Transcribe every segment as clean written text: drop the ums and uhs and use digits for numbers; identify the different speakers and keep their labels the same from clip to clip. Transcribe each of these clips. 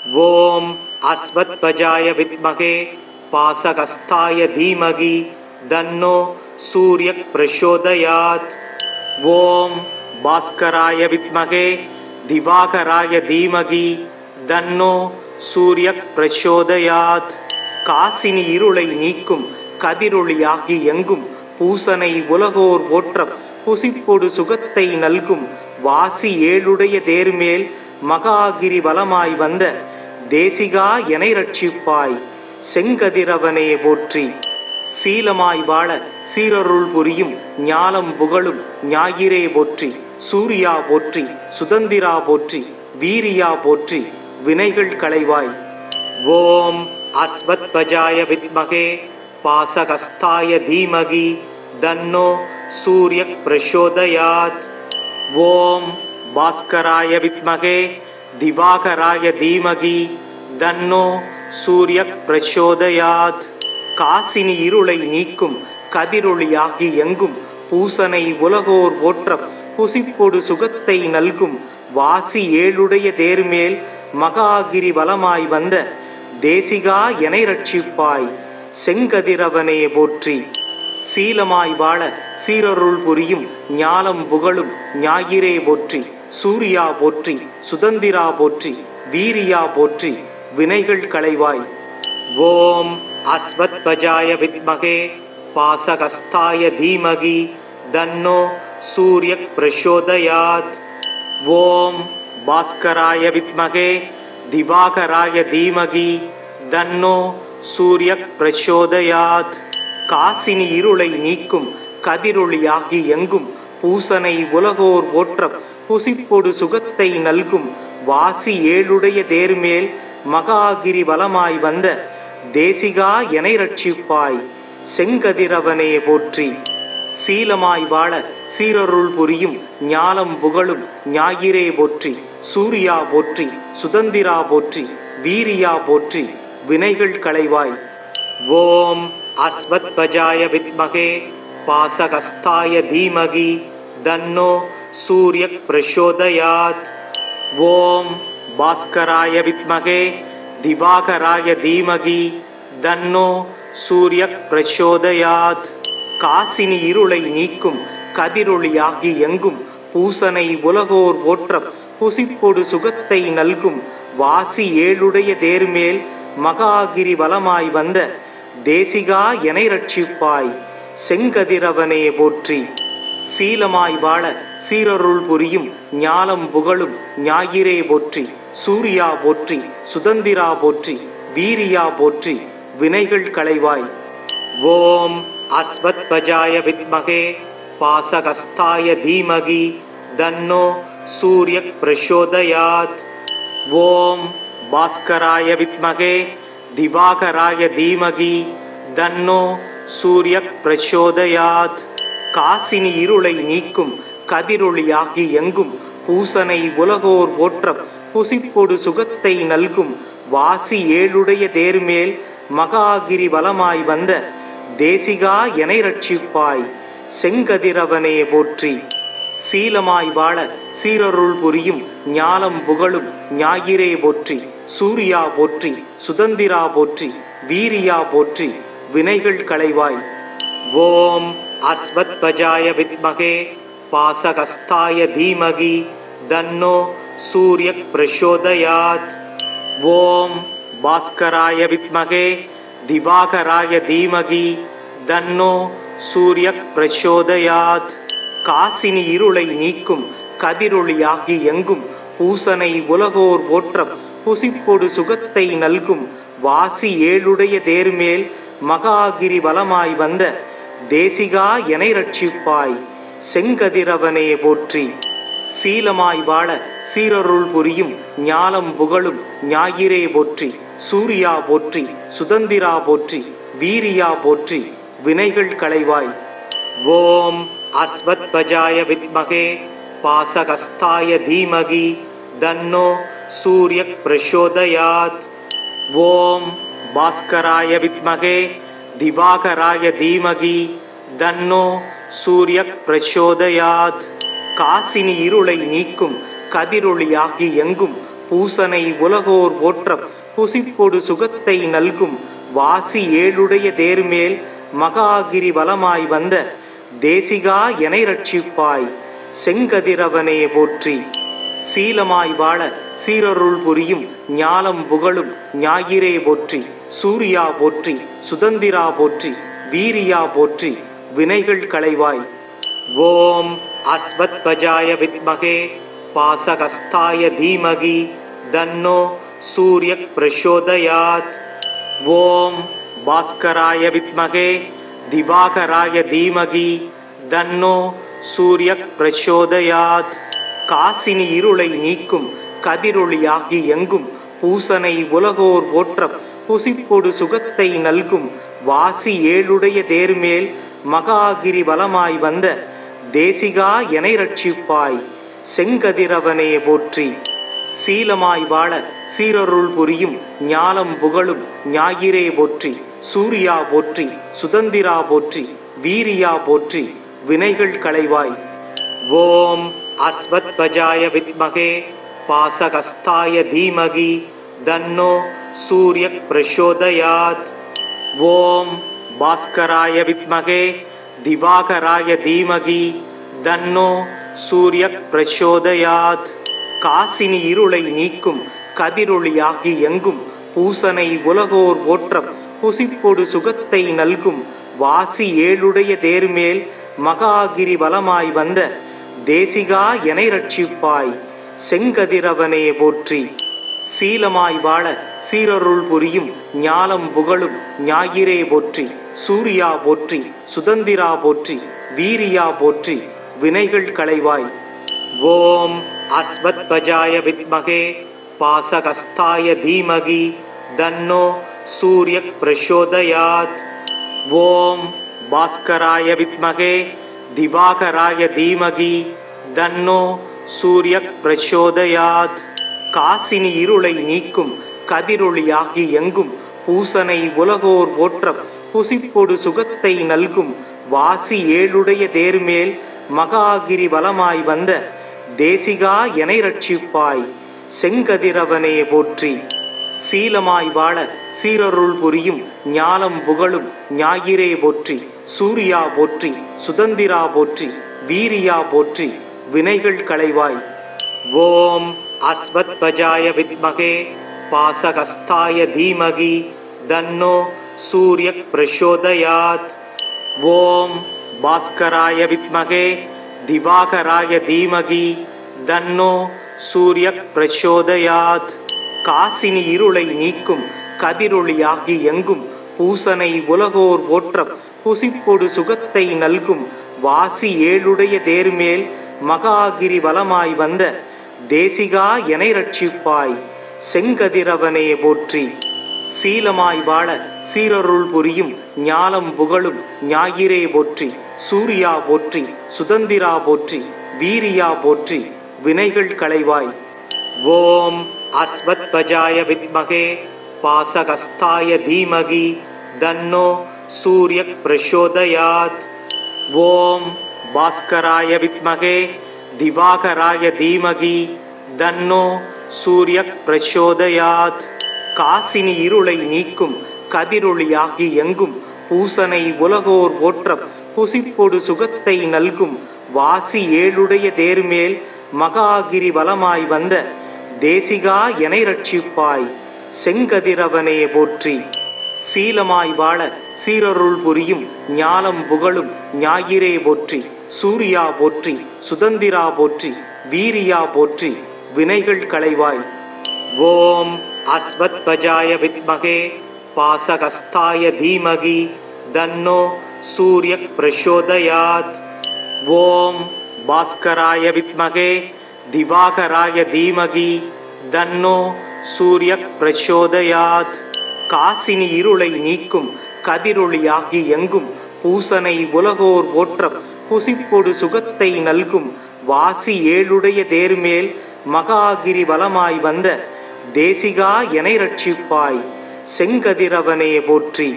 Speaker 1: ஓம் அஸ்வத்வஜாய வித்மகே பாசகஸ்தாய தீமகி தன்னோ சூரியக் பிரசோதயாத். ஓம் பாஸ்கராய வித்மகே திவாகராய தீமகி தன்னோ சூரியக் பிரசோதயாத். காசினி இருளை நீக்கும் கதிரொளியாகி எங்கும் பூசனை உலகோர் போற்ற புசிப்பொடு சுகத்தை நல்கும் வாசி ஏழுடைய தேர்மேல் மகாகிரி வலமாய் வந்த தேசிகா எனை ரட்சிப்பாய் செங்கதிரவனே போற்றி. சீலமாய் வாழ சீரருள் புரியும் ஞாலம் புகழும் ஞாயிறே போற்றி. சூர்யா போற்றி, சுதந்திரா போற்றி, வீரியா போற்றி, வினைகள் களைவாய். ஓம் அஸ்வத்வஜாய வித்மகே பாசகஸ்தாய தீமகி தன்னோ சூரியக் பிரசோதயாத். ஓம் பாஸ்கராய வித்மகே திவாகராய தீமகி தன்னோ சூரியக் பிரசோதயாத். காசினி இருளை நீக்கும் கதிரொளியாகி எங்கும் பூசனை உலகோர் போற்ற புசிப்பொடு சுகத்தை நல்கும் வாசி ஏழுடைய தேர்மேல் மகாகிரி வலமாய் வந்த தேசிகா எனை ரட்சிப்பாய் செங்கதிரவனே போற்றி. சீலமாய் வாழ சீரருள் புரியும் ஞாலம் புகழும் ஞாயிறே போற்றி. சூர்யா போற்றி, சுதந்திரா போற்றி, வீரியா போற்றி, வினைகள் களைவாய். ஓம் அஸ்வத்வஜாய வித்மகே பாசகஸ்தாய தீமகி தன்னோ சூரியக் பிரசோதயாத். ஓம் பாஸ்கராய வித்மகே திவாகராய தீமகி தன்னோ சூரியக் பிரசோதயாத். காசினி இருளை நீக்கும் கதிரொளியாகி எங்கும் பூசனை உலகோர் போற்ற புசிப்பொடு சுகத்தை நல்கும் வாசி ஏழுடைய தேர்மேல் மகாகிரி வலமாய் வந்த தேசிகா எனை ரட்சிப்பாய் செங்கதிரவனே போற்றி. சீலமாய் வாழ சீரருள் புரியும் ஞாலம் புகழும் ஞாயிறே போற்றி. சூர்யா போற்றி, சுதந்திரா போற்றி, வீரியா போற்றி, வினைகள் களைவாய். ஓம் அஸ்வத்வஜாய வித்மகே பாசகஸ்தாய தீமகி தன்னோ சூரியக் பிரசோதயாத். ஓம் பாஸ்கராய வித்மகே திவாகராய தீமகி தன்னோ சூரியக் பிரசோதயாத். காசினி இருளை நீக்கும் கதிரொளியாகி எங்கும் பூசனை உலகோர் போற்ற புசிப்பொடு சுகத்தை நல்கும் வாசி ஏழுடைய தேர்மேல் மகாகிரி வலமாய் வந்த தேசிகா எனை ரட்சிப்பாய் செங்கதிரவனே போற்றி. சீலமாய் வாழ சீரருள் புரியும் ஞாலம் புகழும் ஞாயிறே போற்றி. சூர்யா போற்றி, சுதந்திரா போற்றி, வீரியா போற்றி, வினைகள் களைவாய். ஓம் அஸ்வத்வஜாய வித்மகே பாசகஸ்தாய தீமகி தன்னோ சூரியக் பிரசோதயாத். ஓம் பாஸ்கராய வித்மகே திவாகராய தீமகி தன்னோ சூரியக் பிரசோதயாத். காசினி இருளை நீக்கும் கதிரொளியாகி எங்கும் பூசனை உலகோர் போற்ற புசிப்பொடு சுகத்தை நல்கும் வாசி ஏழுடைய தேர்மேல் மகாகிரி வலமாய் வந்த தேசிகா எனை ரட்சிப்பாய் செங்கதிரவனே போற்றி. சீலமாய் வாழ சீரருள் புரியும் ஞாலம் புகழும் ஞாயிறே போற்றி. சூர்யா போற்றி, சுதந்திரா போற்றி, வீரியா போற்றி, வினைகள் களைவாய். ஓம் அஸ்வத்வஜாய வித்மகே பாசகஸ்தாய தீமகி தன்னோ சூரியக் பிரசோதயாத். ஓம் பாஸ்கராய வித்மகே திவாகராய தீமகி தன்னோ சூரியக் பிரசோதயாத். காசினி இருளை நீக்கும் கதிரொளியாகி எங்கும் பூசனை உலகோர் போற்ற புசிப்பொடு சுகத்தை நல்கும் வாசி ஏழுடைய தேர்மேல் மகாகிரி வலமாய் வந்த தேசிகா எனை ரட்சிப்பாய் செங்கதிரவனே போற்றி. சீலமாய் வாழ சீரருள் புரியும் ஞாலம் புகழும் ஞாயிறே போற்றி. சூர்யா போற்றி, சுதந்திரா போற்றி, வீரியா போற்றி, வினைகள் களைவாய். ஓம் அஸ்வத்வஜாய வித்மகே பாசகஸ்தாய தீமகி தன்னோ சூரியக் பிரசோதயாத். ஓம் பாஸ்கராய வித்மகே திவாகராய தீமகி தன்னோ சூரியக் பிரசோதயாத். காசினி இருளை நீக்கும் கதிரொளியாகி எங்கும் பூசனை உலகோர் போற்ற புசிப்பொடு சுகத்தை நல்கும் வாசி ஏழுடைய தேர்மேல் மகாகிரி வலமாய் வந்த தேசிகா எனை ரட்சிப்பாய் செங்கதிரவனே போற்றி. சீலமாய் வாழ சீரருள் புரியும் ஞாலம் புகழும் ஞாயிறே போற்றி. சூர்யா போற்றி, சுதந்திரா போற்றி, வீரியா போற்றி, வினைகள் களைவாய். ஓம் அஸ்வத்வஜாய வித்மகே பாசகஸ்தாய தீமகி தன்னோ சூர்யக் பிரசோதயாத். ஓம் பாஸ்கராய வித்மகே திவாகராய தீமகி தன்னோ சூர்யக் பிரசோதயாத். காசினி இருளை நீக்கும் கதிரொளியாகி எங்கும் பூசனை உலகோர் போற்ற புசிப்பொடு சுகத்தை நல்கும் வாசி ஏழுடைய தேர்மேல் மகாகிரி வலமாய் வந்த தேசிகா எனை ரட்சிப்பாய் செங்கதிரவனே போற்றி. சீலமாய் வாழ சீரருள் புரியும் ஞாலம் புகழும் ஞாயிறே போற்றி. சூர்யா போற்றி, சுதந்திரா போற்றி, வீரியா போற்றி, வினைகள் களைவாய். ஓம் அஸ்வத்வஜாய வித்மகே பாசகஸ்தாய தீமகி தன்னோ சூர்யக் பிரசோதயாத். ஓம் பாஸ்கராய வித்மகே திவாகராய தீமகி தன்னோ சூர்யக் பிரசோதயாத். காசினி இருளை நீக்கும் கதிரொளியாகி எங்கும் பூசனை உலகோர் போற்ற புசிப்பொடு சுகத்தை நல்கும் வாசி ஏழுடைய தேர்மேல் மகாகிரி வலமாய் வந்த தேசிகா எனை ரட்சிப்பாய் செங்கதிரவனே போற்றி. சீலமாய் வாழ சீரருள் புரியும் ஞாலம் புகழும் ஞாயிறே போற்றி. சூர்யா போற்றி, சுதந்திரா போற்றி, வீரியா போற்றி, வினைகள் களைவாய். ஓம் அஸ்வத்வஜாய வித்மகே பாசகஸ்தாய தீமகி தன்னோ சூர்யக் பிரசோதயாத். ஓம் பாஸ்கராய வித்மகே திவாகராய தீமகி தன்னோ சூர்யக் பிரசோதயாத். காசினி இருளை நீக்கும் கதிரொளியாகி எங்கும் பூசனை உலகோர் போற்ற புசிப்பொடு சுகத்தை நல்கும் வாசி ஏழுடைய தேர்மேல் மகாகிரி வலமாய் வந்த தேசிகா எனை ரட்சிப்பாய் செங்கதிரவனே போற்றி. சீலமாய் வாழ சீரருள் புரியும் ஞாலம் புகழும் ஞாயிறே போற்றி. சூர்யா போற்றி, சுதந்திரா போற்றி, வீரியா போற்றி, வினைகள் களைவாய். ஓம் அஸ்வத்வஜாய வித்மகே பாசகஸ்தாய தீமகி தன்னோ சூர்யக் பிரசோதயாத். ஓம் பாஸ்கராய வித்மகே திவாகராய தீமகி தன்னோ சூர்யக் பிரசோதயாத். காசினி இருளை நீக்கும் கதிரொளியாகி எங்கும் பூசனை உலகோர் போற்ற புசிப்பொடு சுகத்தை நல்கும் வாசி ஏழுடைய தேர்மேல் மகாகிரி வலமாய் வந்த தேசிகா எனை ரட்சிப்பாய் செங்கதிரவனே போற்றி. சீலமாய் வாழ சீரருள் புரியும் ஞாலம் புகழும் ஞாயிறே போற்றி. சூர்யா போற்றி, சுதந்திரா போற்றி, வீரியா போற்றி, வினைகள் களைவாய். ஓம் அஸ்வத்வஜாய வித்மகே பாசகஸ்தாய தீமகி தன்னோ சூர்யக் பிரசோதயாத். ஓம் பாஸ்கராய வித்மகே திவாகராய தீமகி தன்னோ சூர்யக் பிரசோதயாத். காசினி இருளை நீக்கும் கதிரொளியாகி எங்கும் பூசனை உலகோர் போற்ற புசிப்பொடு சுகத்தை நல்கும் வாசி ஏழுடைய தேர்மேல் மகாகிரி வலமாய் வந்த தேசிகா எனை ரட்சிப்பாய் செங்கதிரவனே போற்றி. சீலமாய் வாழ சீரருள் புரியும் ஞாலம் புகழும் ஞாயிறே போற்றி. சூர்யா போற்றி, சுதந்திரா போற்றி, வீரியா போற்றி, வினைகள் களைவாய். ஓம் அஸ்வத்வஜாய வித்மகே பாசகஸ்தாய தீமகி தன்னோ சூர்யக் பிரசோதயாத். ஓம் பாஸ்கராய வித்மகே திவாகராய தீமகி தன்னோ சூர்யக் பிரசோதயாத். காசினி இருளை நீக்கும் கதிரொளியாகி எங்கும் பூசனை உலகோர் போற்ற புசிப்பொடு சுகத்தை நல்கும் வாசி ஏழுடைய தேர்மேல் மகாகிரி வலமாய் வந்த தேசிகா எனை ரட்சிப்பாய் செங்கதிரவனே போற்றி.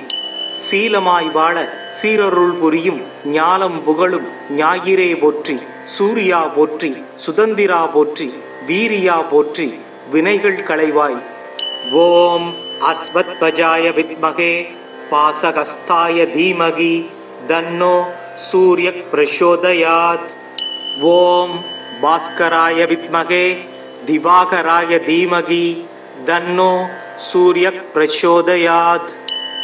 Speaker 1: சீலமாய் வாழ சீரருள் புரியும் ஞாலம் புகழும் ஞாயிறே போற்றி. சூர்யா போற்றி, சுதந்திரா போற்றி, வீரியா போற்றி, வினைகள் களைவாய். ஓம் அஸ்வத்வஜாய வித்மகே பாசகஸ்தாய தீமகி தன்னோ சூர்யக் பிரசோதயாத். ஓம் பாஸ்கராய வித்மகே திவாகராய தீமகி தன்னோ சூர்யக் பிரசோதயாத்.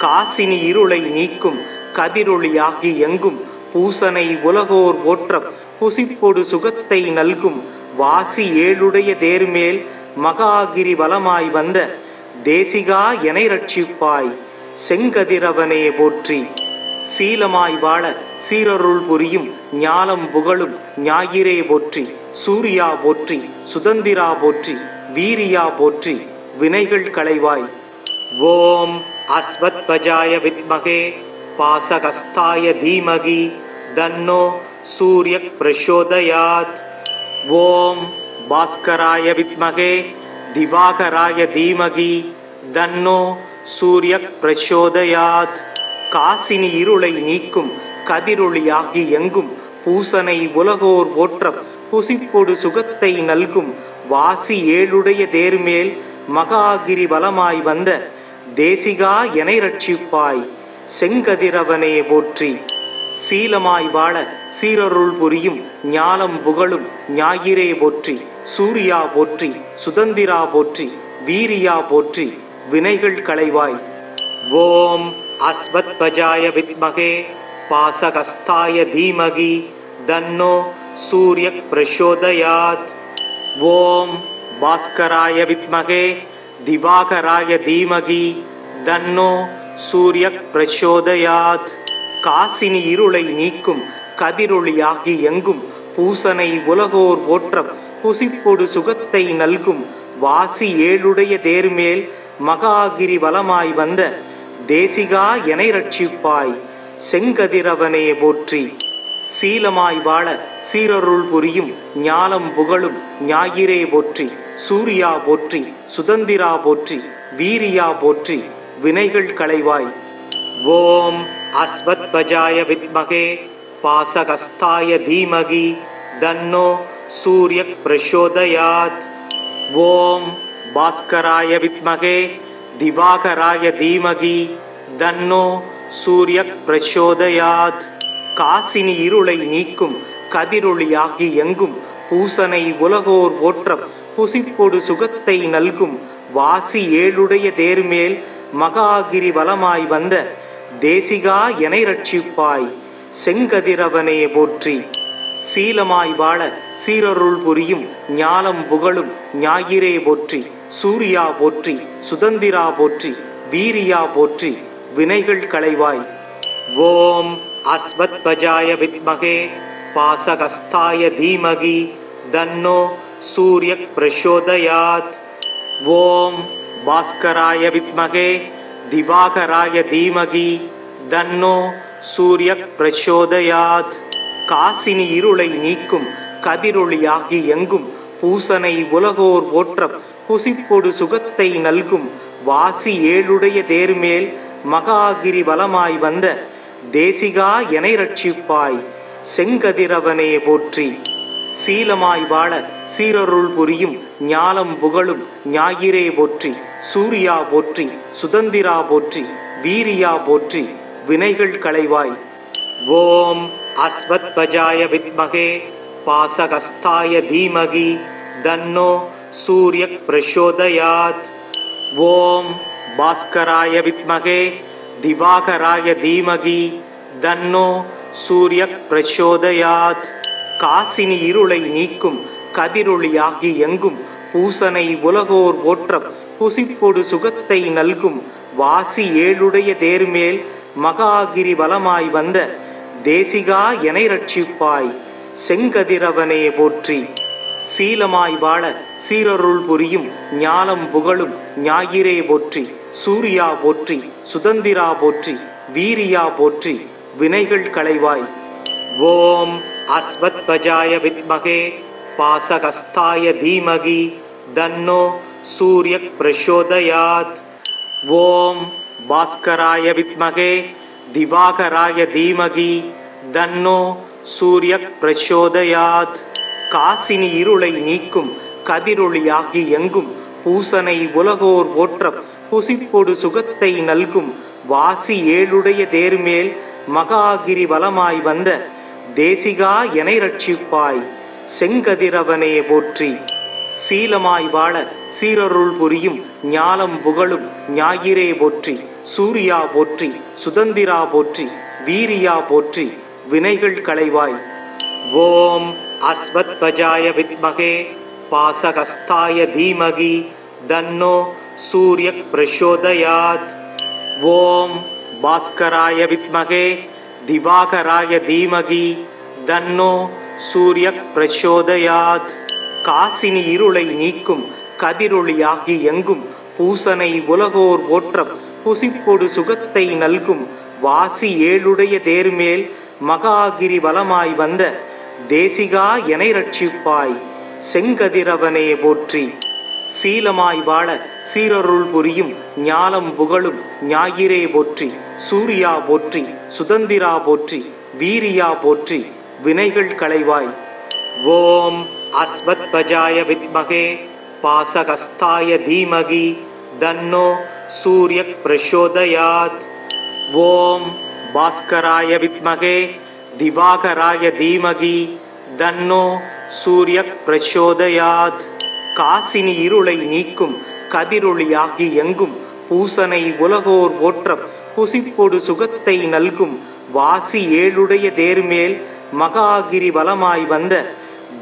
Speaker 1: காசினி இருளை நீக்கும் கதிரொளியாகி எங்கும் பூசனை உலகோர் போற்ற புசிப்பொடு சுகத்தை நல்கும் வாசி ஏழுடைய தேர்மேல் மகாகிரி வலமாய் வந்த தேசிகா எனை ரட்சிப்பாய் செங்கதிரவனே போற்றி. சீலமாய் வாழ சீரருள் புரியும் ஞாலம் புகழும் ஞாயிறே போற்றி. சூர்யா போற்றி, சுதந்திரா போற்றி, வீரியா போற்றி, வினைகள் களைவாய். ஓம் அஸ்வத்வஜாய வித்மகே பாசகஸ்தாய தீமகி தன்னோ சூர்யக் பிரசோதயாத். ஓம் பாஸ்கராய வித்மகே திவாகராய தீமகி தன்னோ சூர்யக் பிரசோதயாத். காசினி இருளை நீக்கும் கதிரொளியாகி எங்கும் பூசனை உலகோர் போற்ற புசிப்பொடு சுகத்தை நல்கும் வாசி ஏழுடைய தேர்மேல் மகாகிரி வலமாய் வந்த தேசிகா எனை ரட்சிப்பாய் செங்கதிரவனே போற்றி. சீலமாய் வாழ சீரருள் புரியும் ஞாலம் புகழும் ஞாயிறே போற்றி. சூர்யா போற்றி, சுதந்திரா போற்றி, வீரியா போற்றி, வினைகள் களைவாய். ஓம் அஸ்வத்வஜாய வித்மகே பாசகஸ்தாய தீமகி தன்னோ சூர்யக் பிரசோதயாத். ஓம் பாஸ்கராய வித்மகே திவாகராய தீமகி தன்னோ சூர்யக் பிரசோதயாத். காசினி இருளை நீக்கும் கதிரொளியாகி எங்கும் பூசனை உலகோர் போற்ற புசிப்பொடு சுகத்தை நல்கும் வாசி ஏழுடைய தேர்மேல் மகாகிரி வலமாய் வந்த தேசிகா எனை ரட்சிப்பாய் செங்கதிரவனே போற்றி. சீலமாய் வாழ சீரருள் புரியும் ஞாலம் புகழும் ஞாயிறே போற்றி. சூர்யா போற்றி, சுதந்திரா போற்றி, வீரியா போற்றி, வினைகள் களைவாய். ஓம் அஸ்வத்வஜாய வித்மகே பாசகஸ்தாய தீமகி தன்னோ சூர்யக் பிரசோதயாத். ஓம் பாஸ்கராய வித்மகே திவாகராய தீமகி தன்னோ சூர்யக் பிரசோதயாத். காசினி இருளை நீக்கும் கதிரொளியாகி எங்கும் பூசனை உலகோர் போற்ற புசிப்பொடு சுகத்தை நல்கும் வாசி ஏழுடைய தேர்மேல் மகாகிரி வலமாய் வந்த தேசிகா எனை ரட்சிப்பாய் செங்கதிரவனே போற்றி. சீலமாய் வாழ சீரருள் புரியும் ஞாலம் புகழும் ஞாயிறே போற்றி. சூர்யா போற்றி, சுதந்திரா போற்றி, வீரியா போற்றி, வினைகள் களைவாய். ஓம் அஸ்வத்வஜாய வித்மகே பாசகஸ்தாய தீமகி தன்னோ சூர்யக் பிரசோதயாத். ஓம் பாஸ்கராய வித்மகே திவாகராய தீமகி தன்னோ சூர்யக் பிரசோதயாத். காசினி இருளை நீக்கும் கதிரொளியாகி எங்கும் பூசனை உலகோர் போற்ற புசிப்பொடு சுகத்தை நல்கும் வாசி ஏழுடைய தேர்மேல் மகாகிரி வலமாய் வந்த தேசிகா எனை ரட்சிப்பாய் செங்கதிரவனே போற்றி. சீலமாய் வாழ சீரருள் புரியும் ஞாலம் புகழும் ஞாயிறே போற்றி. சூர்யா போற்றி, சுதந்திரா போற்றி, வீரியா போற்றி, வினைகள் களைவாய். ஓம் அஸ்வத்வஜாய வித்மகே பாசகஸ்தாய தீமகி தன்னோ சூர்யக் பிரசோதயாத். ஓம் பாஸ்கராய வித்மகே திவாகராய தீமகி தன்னோ சூர்யக் பிரசோதயாத். காசினி இருளை நீக்கும் கதிரொளியாகி எங்கும் பூசனை உலகோர் போற்ற புசிப்பொடு சுகத்தை நல்கும் வாசி ஏழுடைய தேர்மேல் மகாகிரி வலமாய் வந்த தேசிகா எனை ரட்சிப்பாய் செங்கதிரவனே போற்றி. சீலமாய் வாழ சீரருள் புரியும் ஞாலம் புகழும் ஞாயிறே போற்றி. சூர்யா போற்றி, சுதந்திரா போற்றி, வீரியா போற்றி, வினைகள் களைவாய். ஓம் அஸ்வத்வஜாய வித்மகே பாசகஸ்தாய தீமகி தன்னோ சூர்யக் பிரசோதயாத். ஓம் பாஸ்கராய வித்மகே திவாகராய தீமகி தன்னோ சூர்யக் பிரசோதயாத். காசினி இருளை நீக்கும் கதிரொளியாகி எங்கும் பூசனை உலகோர் போற்ற புசிப்பொடு சுகத்தை நல்கும் வாசி ஏழுடைய தேர்மேல் மகாகிரி வலமாய் வந்த தேசிகா எனை ரட்சிப்பாய் செங்கதிரவனே போற்றி. சீலமாய் வாழ சீரருள் புரியும் ஞாலம் புகழும் ஞாயிறே போற்றி. சூர்யா போற்றி, சுதந்திரா போற்றி, வீரியா போற்றி, வினைகள் களைவாய். ஓம் அஸ்வத்பஜாய வித்மகே பாசகஸ்தாய தீமகி தன்னோ சூர்யக் பிரசோதயாத். ஓம் பாஸ்கராய வித்மகே திவாகராய தீமகி தன்னோ சூர்யக் பிரசோதயாத். காசினி இருளை நீக்கும் கதிரொளியாகி எங்கும் பூசனை உலகோர் போற்ற புசிப்பொடு சுகத்தை நல்கும் வாசி ஏழுடைய தேர்மேல் மகாகிரி வலமாய் வந்த தேசிகா எனை ரட்சிப்பாய் செங்கதிரவனே போற்றி. சீலமாய் வாழ சீரருள் புரியும் ஞாலம் புகழும் ஞாயிறே போற்றி. சூர்யா போற்றி, சுதந்திரா போற்றி, வீரியா போற்றி, வினைகள் களைவாய். ஓம் அஸ்வத்பஜாய வித்மகே பாசகஸ்தாய தீமகி தன்னோ சூர்யக் பிரசோதயாத். ஓம் பாஸ்கராய வித்மகே திவாகராய தீமகி தன்னோ சூர்யக் பிரசோதயாத். காசினி இருளை நீக்கும் கதிரொளியாகி எங்கும் பூசனை உலகோர் போற்ற புசிப்பொடு சுகத்தை நல்கும் வாசி ஏழுடைய தேர்மேல் மகாகிரி வலமாய் வந்த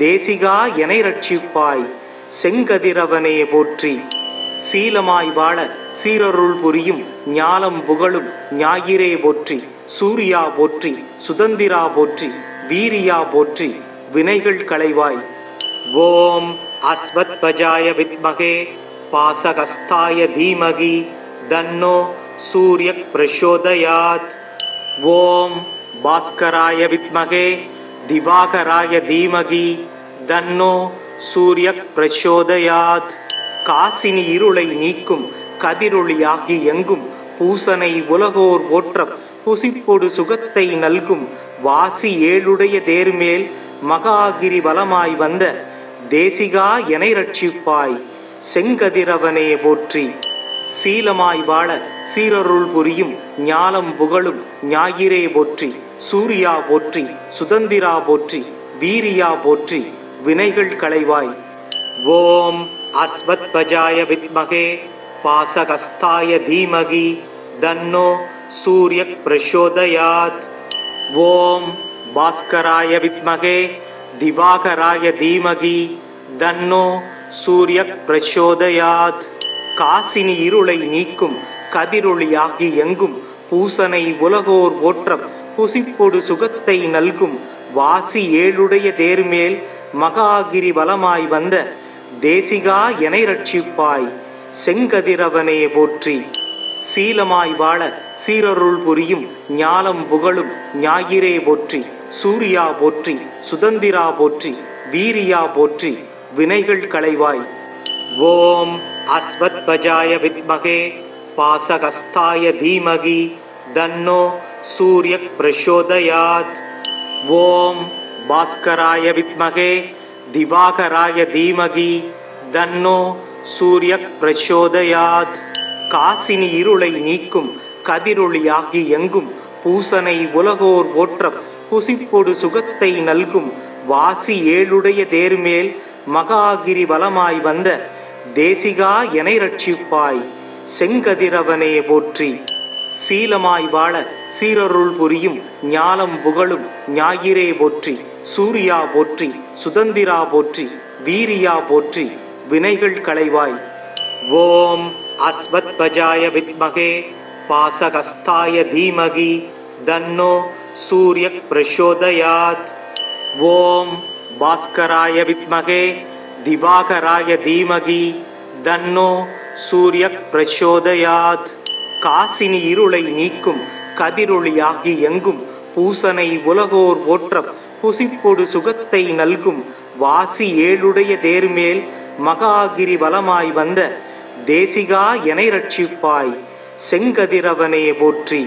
Speaker 1: தேசிகா எனை ரட்சிப்பாய் செங்கதிரவனே போற்றி. சீலமாய் வாழ சீரருள் புரியும் ஞாலம் புகழும் ஞாயிறே போற்றி. சூர்யா போற்றி, சுதந்திரா போற்றி, வீரியா போற்றி, வினைகள் களைவாய். ஓம் அஸ்வத்பஜாய வித்மகே பாசகஸ்தாய தீமகி தன்னோ சூர்யக் பிரசோதயாத். ஓம் பாஸ்கராய வித்மகே திவாகராய தீமகி தன்னோ சூர்யக் பிரசோதயாத். காசினி இருளை நீக்கும் கதிரொளியாகி எங்கும் பூசனை உலகோர் போற்ற புசிப்பொடு சுகத்தை நல்கும் வாசி ஏழுடைய தேர்மேல் மகாகிரி வலமாய் வந்த தேசிகா எனை ரட்சிப்பாய் செங்கதிரவனே போற்றி. சீலமாய் வாழ சீரருள் புரியும் ஞாலம் புகழும் ஞாயிறே போற்றி. சூர்யா போற்றி, சுதந்திரா போற்றி, வீரியா போற்றி, வினைகள் களைவாய். ஓம் அஸ்வத்பஜாய வித்மகே பாசகஸ்தாய தீமகி தன்னோ சூர்யக் பிரசோதயாத். ஓம் பாஸ்கராய வித்மகே திவாகராய தீமகி தன்னோ சூர்யக் பிரசோதயாத். காசினி இருளை நீக்கும் கதிரொளியாகி எங்கும் பூசனை உலகோர் போற்ற புசிப்பொடு சுகத்தை நல்கும் வாசி ஏழுடைய தேர்மேல் மகாகிரி வலமாய் வந்த தேசிகா எனை ரட்சிப்பாய் செங்கதிரவனே போற்றி. சீலமாய் வாழ சீரருள் புரியும் ஞாலம் புகழும் ஞாயிறே போற்றி. சூர்யா போற்றி, சுதந்திரா போற்றி, வீரியா போற்றி, வினைகள் களைவாய். ஓம் அஸ்வத்பஜாய வித்மகே பாசகஸ்தாய தீமகி தன்னோ சூர்யக் பிரசோதயாத். ஓம் பாஸ்கராய வித்மகே திவாகராய தீமகி தன்னோ சூர்யக் பிரசோதயாத். காசினி இருளை நீக்கும் கதிரொளியாகி எங்கும் பூசனை உலகோர் போற்ற புசிப்பொடு சுகத்தை நல்கும் வாசி ஏழுடைய தேர்மேல் மகாகிரி வலமாய் வந்த தேசிகா எனை ரட்சிப்பாய் செங்கதிரவனே போற்றி. சீலமாய் வாழ சீரருள் புரியும் ஞாலம் புகழும் ஞாயிறே போற்றி. சூர்யா போற்றி, சுதந்திரா போற்றி, வீரியா போற்றி, வினைகள் களைவாய். ஓம் அஸ்வத்பஜாய வித்மகே பாசகஸ்தாய தீமகி தன்னோ சூர்யக் பிரசோதயாத். ஓம் பாஸ்கராய வித்மகே திவாகராய தீமகி தன்னோ சூர்யக் பிரசோதயாத். காசினி இருளை நீக்கும் கதிரொளியாகி எங்கும் பூசனை உலகோர் போற்ற புசிப்பொடு சுகத்தை நல்கும் வாசி ஏழுடைய தேர்மேல் மகாகிரி வலமாய் வந்த தேசிகா எனை ரட்சிப்பாய் செங்கதிரவனே போற்றி.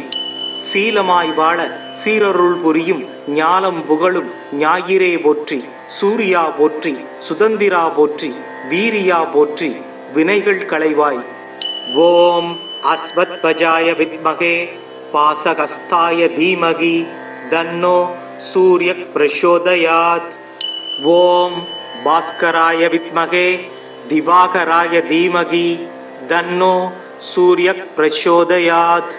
Speaker 1: சீலமாய் வாழ சீரருள் புரியும் ஞாலம் புகழும் ஞாயிறே போற்றி. சூர்யா போற்றி, சுதந்திரா போற்றி, வீரியா போற்றி, வினைகள் களைவாய். ஓம் அஸ்வத்வஜாய வித்மகே பாசகஸ்தாய தீமகி தன்னோ சூர்யக் பிரசோதயாத். ஓம் பாஸ்கராய வித்மகே திவாகராய தீமகி தன்னோ சூர்யக் பிரசோதயாத்.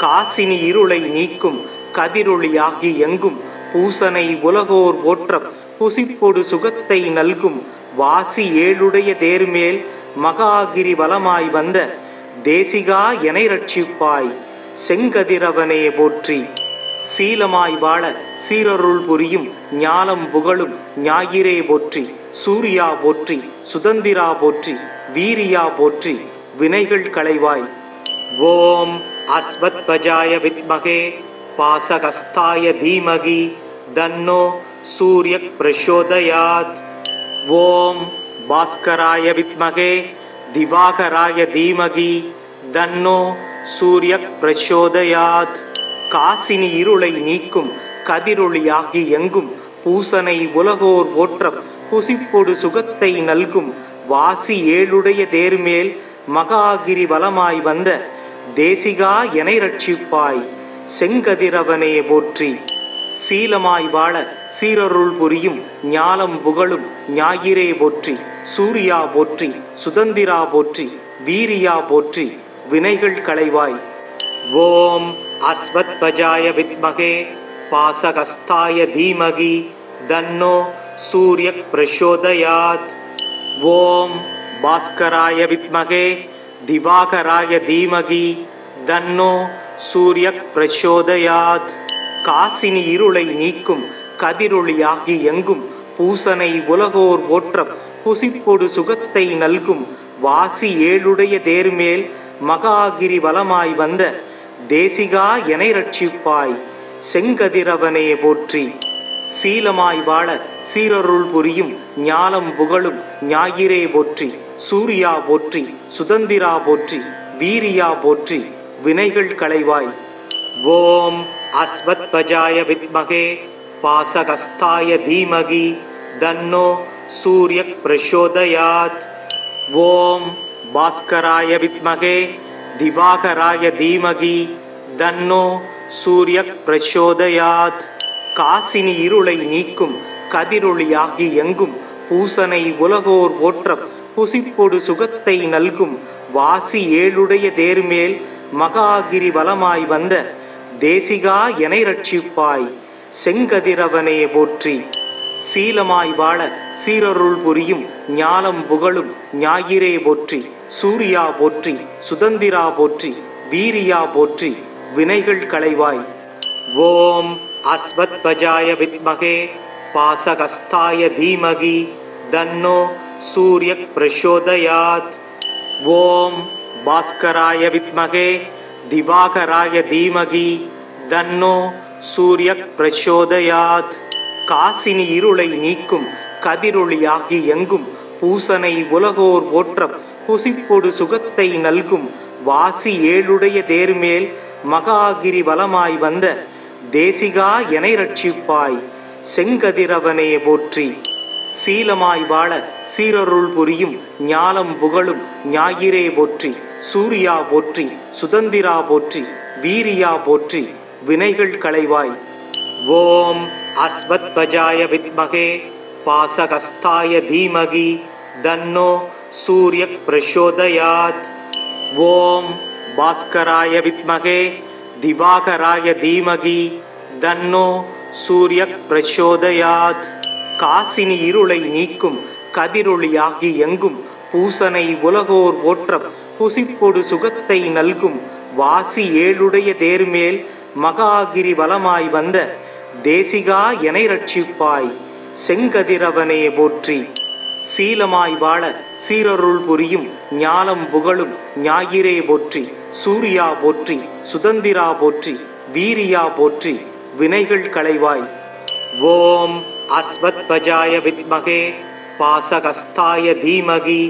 Speaker 1: காசினி இருளை நீக்கும் கதிரொளியாகி எங்கும் பூசனை உலகோர் போற்ற புசிப்பொடு சுகத்தை நல்கும் வாசி ஏழுடைய தேர்மேல் மகாகிரி வலமாய் வந்த தேசிகா எனை ரட்சிப்பாய். செங்கதிரவனே போற்றி. சீலமாய் வாழ சீரருள் புரியும் ஞாலம் புகழும் ஞாயிறே போற்றி. சூர்யா போற்றி, சுதந்திரா போற்றி, வீரியா போற்றி, வினைகள் களைவாய். ஓம் அஸ்வத்வஜாய வித்மகே பாசகஸ்தாய தீமகி தன்னோ சூர்யக் பிரசோதயாத். ஓம் பாஸ்கராய வித்மகே திவாகராய தீமகி தன்னோ சூர்யக் பிரசோதயாத். காசினி இருளை நீக்கும் கதிரொளியாகி எங்கும் பூசனை உலகோர் போற்ற புசிப்பொடு சுகத்தை நல்கும் வாசி ஏழுடைய தேர்மேல் மகாகிரி வலமாய் வந்த தேசிகா எனை ரட்சிப்பாய். செங்கதிரவனே போற்றி. சீலமாய் வாழ சீரருள் புரியும் ஞாலம் புகழும் ஞாயிறே போற்றி. சூர்யா போற்றி, சுதந்திரா போற்றி, வீரியா போற்றி, வினைகள் களைவாய். ஓம் அஸ்வத்வஜாய வித்மகே பாசகஸ்தாய தீமகி தன்னோ சூர்யக் பிரசோதயாத். ஓம் பாஸ்கராய வித்மகே திவாகராய தீமகி தன்னோ சூர்யக் பிரசோதயாத். காசினி இருளை நீக்கும் கதிரொளியாகி எங்கும் பூசனை உலகோர் போற்ற புசிப்பொடு சுகத்தை நல்கும் வாசி ஏழுடைய தேர்மேல் மகாகிரி வலமாய் வந்த தேசிகா எனை ரட்சிப்பாய். செங்கதிரவனே போற்றி. சீலமாய் வாழ சீரருள் புரியும் ஞாலம் புகழும் ஞாயிறே போற்றி. சூர்யா போற்றி, சுதந்திரா போற்றி, வீரியா போற்றி, வினைகள் களைவாய். ஓம் அஸ்வத்வஜாய வித்மகே பாசகஸ்தாய தீமகி தன்னோ சூர்யக் பிரசோதயாத். ஓம் பாஸ்கராய வித்மகே திவாகராய தீமகி தன்னோ சூர்யக் பிரசோதயாத். காசினி இருளை நீக்கும் கதிரொளியாகி எங்கும் பூசனை உலகோர் போற்ற புசிப்பொடு சுகத்தை நல்கும் வாசி ஏழுடைய தேர்மேல் மகாகிரி வலமாய் வந்த தேசிகா எனை ரட்சிப்பாய். செங்கதிரவனே போற்றி. சீலமாய் வாழ சீரருள் புரியும் ஞாலம் புகழும் ஞாயிறே போற்றி. சூர்யா போற்றி, சுதந்திரா போற்றி, வீரியா போற்றி, வினைகள் களைவாய். ஓம் அஸ்வத்வஜாய வித்மகே பாசகஸ்தாய தீமகி தன்னோ சூர்யக் பிரசோதயாத். ஓம் பாஸ்கராய வித்மகே திவாகராய தீமகி தன்னோ சூர்யக் பிரசோதயாத். காசினி இருளை நீக்கும் கதிரொளியாகி எங்கும் பூசனை உலகோர் போற்ற புசிப்பொடு சுகத்தை நல்கும் வாசி ஏழுடைய தேர்மேல் மகாகிரி வலமாய் வந்த தேசிகா எனை ரட்சிப்பாய். செங்கதிரவனே போற்றி. சீலமாய் வாழ சீரருள் புரியும் ஞாலம் புகழும் ஞாயிறே போற்றி. சூர்யா போற்றி, சுதந்திரா போற்றி, வீரியா போற்றி, வினைகள் களைவாய். ஓம் அஸ்வத்வஜாய வித்மகே பாசகஸ்தாய தீமகி தன்னோ சூர்யக் பிரசோதயாத். ஓம் பாஸ்கராய வித்மகே திவாகராய தீமகி தன்னோ சூர்யக் பிரசோதயாத். காசினி இருளை நீக்கும் கதிரொளியாகி எங்கும் பூசனை உலகோர் போற்ற புசிப்பொடு சுகத்தை நல்கும் வாசி ஏழுடைய தேர்மேல் மகாகிரி வலமாய் வந்த தேசிகா எனை ரட்சிப்பாய். செங்கதிரவனே போற்றி. சீலமாய் வாழ சீரருள் புரியும் ஞாலம் புகழும் ஞாயிறே போற்றி. சூர்யா போற்றி, சுதந்திரா போற்றி, வீரியா போற்றி, வினைகள் களைவாய். ஓம் அஸ்வத்வஜாய வித்மகே பாசகஸ்தாய தீமகி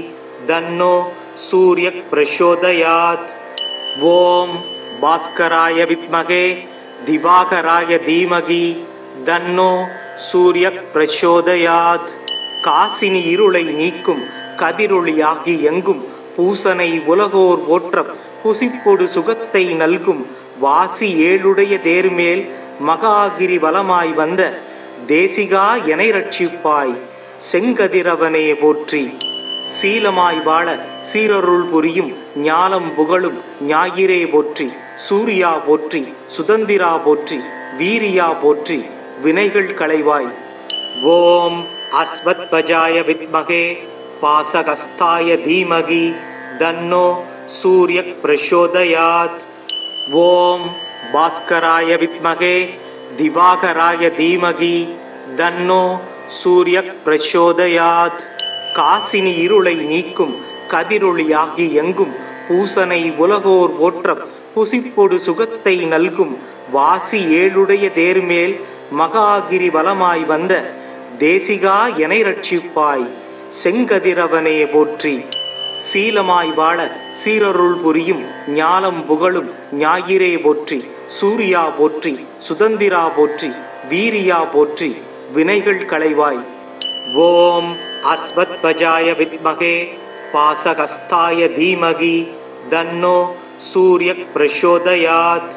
Speaker 1: தன்னோ சூர்யக் பிரசோதயாத். ஓம் பாஸ்கராய வித்மகே திவாகராய தீமகி தன்னோ சூர்யக் பிரசோதயாத். காசினி இருளை நீக்கும் கதிரொளியாகி எங்கும் பூசனை உலகோர் போற்ற புசிப்பொடு சுகத்தை நல்கும் வாசி ஏழுடைய தேர்மேல் மகாகிரி வலமாய் வந்த தேசிகா எனை ரட்சிப்பாய் செங்கதிரவனே போற்றி. சீலமாய் வாழ சீரருள் புரியும் ஞாலம் புகழும் ஞாயிறே போற்றி. சூர்யா போற்றி, சுதந்திரா போற்றி, வீரியா போற்றி, வினைகள் களைவாய். ஓம் அஸ்வத்பஜாய வித்மகே பாசகஸ்தாய தீமகி தன்னோ சூர்யக் பிரசோதயாத். ஓம் பாஸ்கராய வித்மகே திவாகராய தீமகி தன்னோ சூர்யக் பிரசோதயாத். காசினி இருளை நீக்கும் கதிரொளியாகி எங்கும் பூசனை உலகோர் போற்ற புசிப்பொடு சுகத்தை நல்கும் வாசி ஏழுடைய தேர்மேல் மகாகிரி வலமாய் வந்த தேசிகா எனை ரட்சிப்பாய் செங்கதிரவனே போற்றி. சீலமாய் வாழ சீரருள் புரியும் ஞாலம் புகழும் ஞாயிறே போற்றி. சூர்யா போற்றி, சுதந்திரா போற்றி, வீரியா போற்றி, வினைகள் களைவாய். ஓம் அஸ்வத்பஜாய வித்மகே பாசகஸ்தாய தீமகி தன்னோ சூர்யக் பிரசோதயாத்.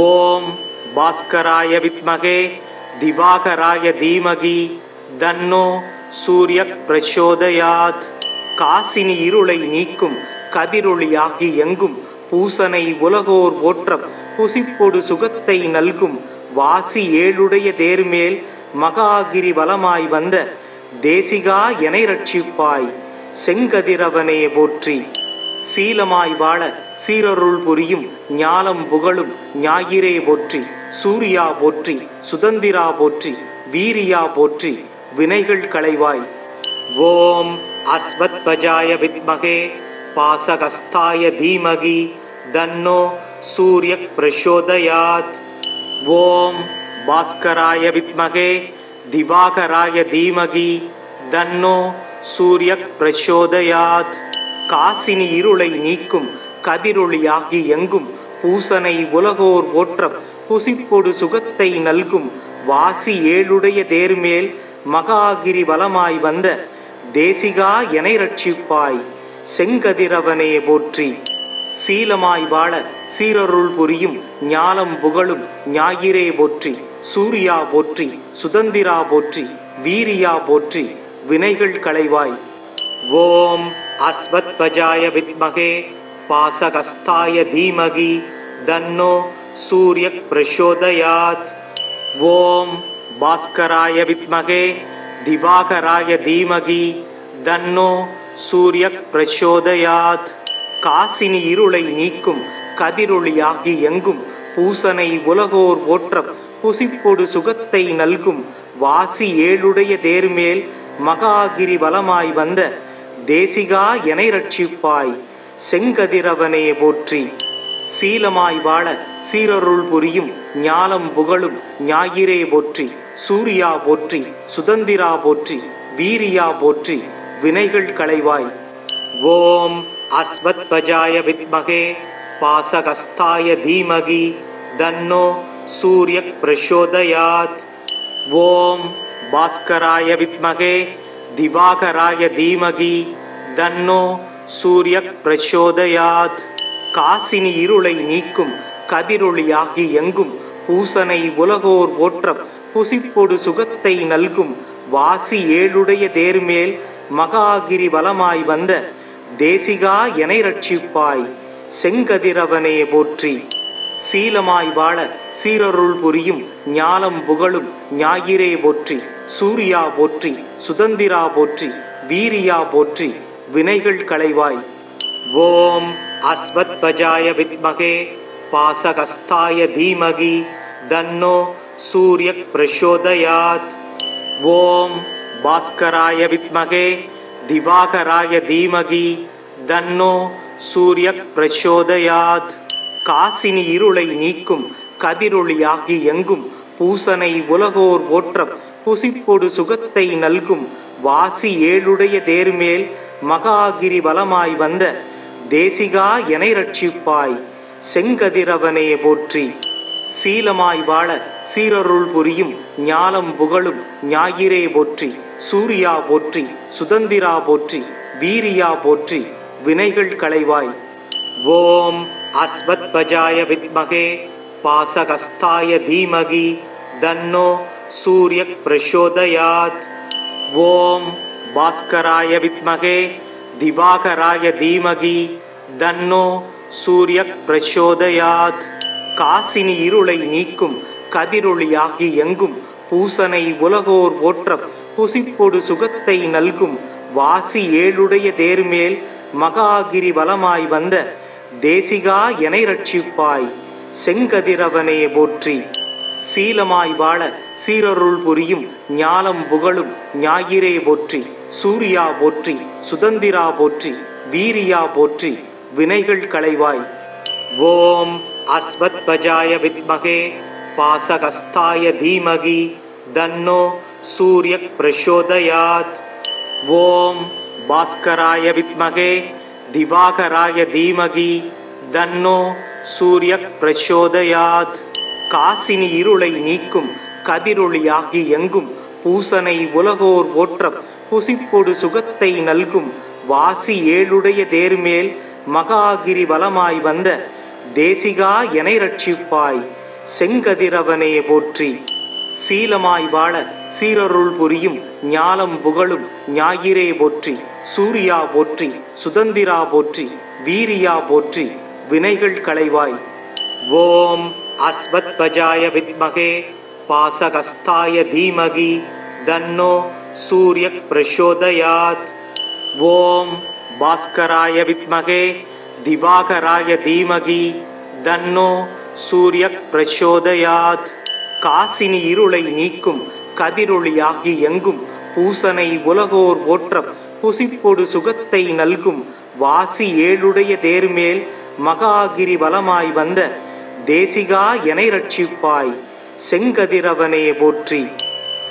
Speaker 1: ஓம் பாஸ்கராய வித்மகே திவாகராய தீமகி தன்னோ சூர்யக் பிரசோதயாத். காசினி இருளை நீக்கும் கதிரொளியாகி எங்கும் பூசனை உலகோர் போற்ற புசிப்பொடு சுகத்தை நல்கும் வாசி ஏழுடைய தேர்மேல் மகாகிரி வலமாய் வந்த தேசிகா எனை ரட்சிப்பாய் செங்கதிரவனே போற்றி. சீலமாய் வாழ சீரருள் புரியும் ஞாலம் புகழும் ஞாயிறே போற்றி. சூர்யா போற்றி, சுதந்திரா போற்றி, வீரியா போற்றி, வினைகள் களைவாய். ஓம் அஸ்வத்பஜாய வித்மகே பாசகஸ்தாய தீமகி தன்னோ சூர்யக் பிரசோதயாத். ஓம் பாஸ்கராய வித்மகே திவாகராய தீமகி தன்னோ சூர்யக் பிரசோதயாத். காசினி இருளை நீக்கும் கதிரொளியாகி எங்கும் பூசனை உலகோர் போற்ற புசிப்பொடு சுகத்தை நல்கும் வாசி ஏழுடைய தேர்மேல் மகாகிரி வலமாய் வந்த தேசிகா எனை ரட்சிப்பாய் செங்கதிரவனே போற்றி. சீலமாய் வாழ சீரருள் புரியும் ஞாலம் புகழும் ஞாயிறே போற்றி. சூர்யா போற்றி, சுதந்திரா போற்றி, வீரியா போற்றி, வினைகள் களைவாய். ஓம் அஸ்வத்பஜாய வித்மகே பாசகஸ்தாய தீமகி தன்னோ சூர்யக் பிரசோதயாத். ஓம் பாஸ்கராய வித்மகே திவாகராய தீமகி தன்னோ சூர்யக் பிரசோதயாத். காசினி இருளை நீக்கும் கதிரொளியாகி எங்கும் பூசனை உலகோர் போற்ற புசிப்பொடு சுகத்தை நல்கும் வாசி ஏழுடைய தேர்மேல் மகாகிரி வலமாய் வந்த தேசிகா எனை ரட்சிப்பாய் செங்கதிரவனே போற்றி. சீலமாய் வாழ சீரருள் புரியும் ஞாலம் புகழும் ஞாயிறே போற்றி. சூர்யா போற்றி, சுதந்திரா போற்றி, வீரியா போற்றி, வினைகள் களைவாய். ஓம் அஸ்வத்பஜாய வித்மகே பாசகஸ்தாய தீமகி தன்னோ சூர்யக் பிரசோதயாத். ஓம் பாஸ்கராய வித்மகே திவாகராய தீமகி தன்னோ சூர்யக் பிரசோதயாத். காசினி இருளை நீக்கும் கதிரொளியாகி எங்கும் பூசனை உலகோர் போற்ற புசிப்பொடு சுகத்தை நல்கும் வாசி ஏழுடைய தேர்மேல் மகாகிரி வலமாய் வந்த தேசிகா எனை ரட்சிப்பாய் செங்கதிரவனே போற்றி. சீலமாய் வாழ சீரருள் புரியும் ஞாலம் புகழும் ஞாயிறே போற்றி. சூர்யா போற்றி, சுதந்திரா போற்றி, வீரியா போற்றி, வினைகள் களைவாய். ஓம் அஸ்வத்பஜாய வித்மகே பாசகஸ்தாய தீமகி தன்னோ சூர்யக் பிரசோதயாத். ஓம் பாஸ்கராய வித்மகே திவாகராய தீமகி தன்னோ சூர்யக் பிரசோதயாத். காசினி இருளை நீக்கும் கதிரொளியாகி எங்கும் பூசனை உலகோர் போற்ற புசிப்பொடு சுகத்தை நல்கும் வாசி ஏழுடைய தேர்மேல் மகாகிரி வலமாய் வந்த தேசிகா எனை ரட்சிப்பாய் செங்கதிரவனே போற்றி. சீலமாய் வாழ சீரருள் புரியும் ஞாலம் புகழும் ஞாயிறே போற்றி. சூர்யா போற்றி, சுதந்திரா போற்றி, வீரியா போற்றி, வினைகள் களைவாய். ஓம் அஸ்வத்வஜாய வித்மகே பாசகஸ்தாய தீமகி தன்னோ சூர்யக் பிரசோதயாத். ஓம் பாஸ்கராய வித்மகே திவாகராய தீமகி தன்னோ சூர்யக் பிரசோதயாத். காசினி இருளை நீக்கும் கதிரொளியாகி எங்கும் பூசனை உலகோர் போற்றப் புசிப்பொடு சுகத்தை நல்கும் வாசி ஏழுடைய தேர்மேல் மகாகிரி வலமாய் வந்த தேசிகா எனை ரட்சிப்பாய் செங்கதிரவனே போற்றி. சீலமாய் வாழ சீரருள் புரியும் ஞாலம் புகழும் ஞாயிறே போற்றி. சூர்யா போற்றி, சுதந்திரா போற்றி, வீரியா போற்றி, வினைகள் களைவாய். ஓம் அஸ்வத்வஜாய வித்மகே பாசகஸ்தாய தீமகி தன்னோ சூர்யக் பிரசோதயாத். ஓம் பாஸ்கராய வித்மகே திவாகராய தீமகி தன்னோ சூர்யக் பிரசோதயாத். காசினி இருளை நீக்கும் கதிரொளியாகி எங்கும் பூசனை உலகோர் போற்றப் புசிப்பொடு சுகத்தை நல்கும் வாசி ஏழுடைய தேர்மேல் மகாகிரி வலமாய் வந்த தேசிகா எனை ரட்சிப்பாய் செங்கதிரவனே போற்றி. சீலமாய் வாழ சீரருள் புரியும் ஞாலம் புகழும் ஞாயிறே போற்றி. சூர்யா போற்றி, சுதந்திரா போற்றி, வீரியா போற்றி, வினைகள் களைவாய். ஓம் அஸ்வத்வஜாய வித்மகே பாசகஸ்தாய தீமகி தன்னோ சூர்யக் பிரசோதயாத். ஓம் பாஸ்கராய வித்மகே திவாகராய தீமகி தன்னோ சூர்யக் பிரசோதயாத். காசினி இருளை நீக்கும் கதிரொளியாகி எங்கும் பூசனை உலகோர் போற்றப் புசிப்பொடு சுகத்தை நல்கும் வாசி ஏழுடைய தேர்மேல் மகாகிரி வலமாய் வந்த தேசிகா எனை ரட்சிப்பாய் செங்கதிரவனே போற்றி.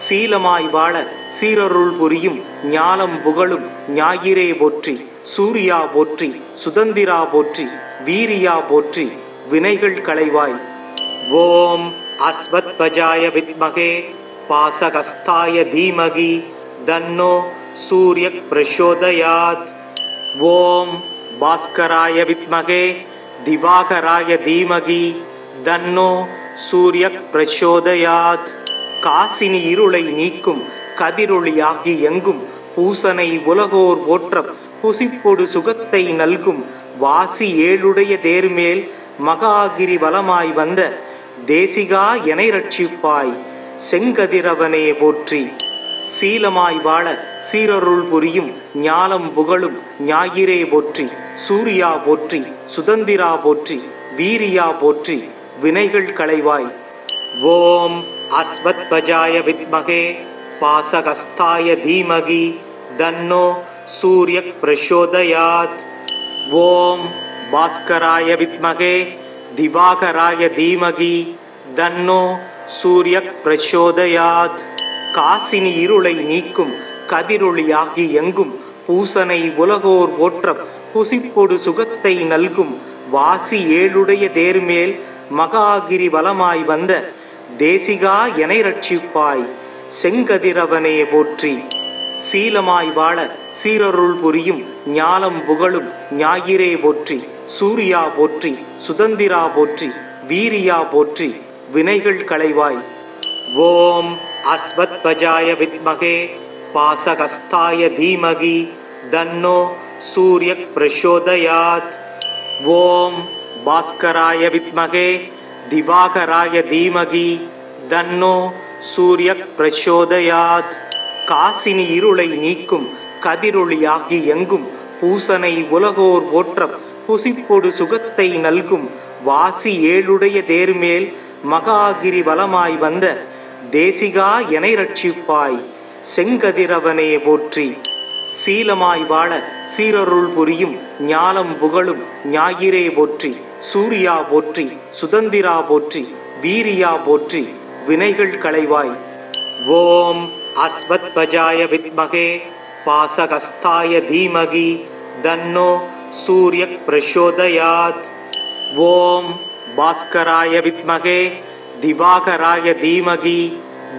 Speaker 1: சீலமாய் வாழ சீரருள் புரியும் ஞாலம் புகழும் ஞாயிறே போற்றி. சூர்யா போற்றி, சுதந்திரா போற்றி, வீரியா போற்றி, வினைகள் களைவாய். ஓம் அஸ்வத்வஜாய வித்மகே பாசகஸ்தாய தீமகி தன்னோ சூர்யக் பிரசோதயாத். ஓம் பாஸ்கராய வித்மகே திவாகராய தீமகி தன்னோ சூர்யக் பிரசோதயாத். காசினி இருளை நீக்கும் கதிரொளியாகி எங்கும் பூசனை உலகோர் போற்றப் புசிப்பொடு சுகத்தை நல்கும் வாசி ஏழுடைய தேர்மேல் மகாகிரி வலமாய் வந்த தேசிகா எனை ரட்சிப்பாய் செங்கதிரவனே போற்றி. சீலமாய் வாழ சீரருள் புரியும் ஞாலம் புகழும் ஞாயிறே போற்றி. சூர்யா போற்றி, சுதந்திரா போற்றி, வீரியா போற்றி, வினைகள் களைவாய். ஓம் அஸ்வத்வஜாய வித்மகே பாசகஸ்தாய தீமகி தன்னோ சூர்யக் பிரசோதயாத். ஓம் பாஸ்கராய வித்மகே திவாகராய தீமகி தன்னோ சூர்யக் பிரசோதயாத். காசினி இருளை நீக்கும் கதிரொளியாகி எங்கும் பூசனை உலகோர் போற்றப் புசிப்பொடு சுகத்தை நல்கும் வாசி ஏழுடைய தேர்மேல் மகாகிரி வலமாய் வந்த தேசிகா எனை ரட்சிப்பாய் செங்கதிரவனே போற்றி. சீலமாய் வாழ சீரருள் புரியும் ஞாலம் புகழும் ஞாயிறே போற்றி. சூர்யா போற்றி, சுதந்திரா போற்றி, வீரியா போற்றி, வினைகள் களைவாய். ஓம் அஸ்வத்வஜாய வித்மகே பாசகஸ்தாய தீமகி தன்னோ சூர்யக் பிரசோதயாத். ஓம் பாஸ்கராய வித்மகே திவாகராய தீமகி தன்னோ சூர்யக் பிரசோதயாத். காசினி இருளை நீக்கும் கதிரொளியாகி எங்கும் பூசனை உலகோர் போற்றப் புசிப்பொடு சுகத்தை நல்கும் வாசி ஏழுடைய தேர்மேல் மகாகிரி வலமாய் வந்த தேசிகா எனை ரட்சிப்பாய் செங்கதிரவனே போற்றி. சீலமாய் வாழ சீரருள் புரியும் ஞாலம் புகழும் ஞாயிறே போற்றி. சூர்யா போற்றி, சுதந்திரா போற்றி, வீரியா போற்றி, வினைகள் களைவாய். ஓம் அஸ்வத்வஜாய வித்மகே பாசகஸ்தாய தீமகி தன்னோ சூர்யக் பிரசோதயாத். ஓம் பாஸ்கராய வித்மகே திவாகராய தீமகி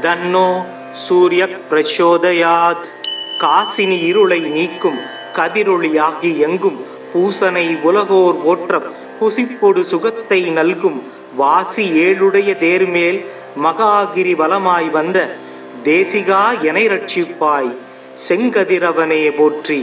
Speaker 1: தன்னோ சூர்யக் பிரசோதயாத். காசினி இருளை நீக்கும் கதிரொளியாகி எங்கும் பூசனை உலகோர் போற்றப் புசிப்பொடு சுகத்தை நல்கும் வாசி ஏழுடைய தேர்மேல் மகாகிரி வலமாய் வந்த தேசிகா எனை ரட்சிப்பாய் செங்கதிரவனே போற்றி.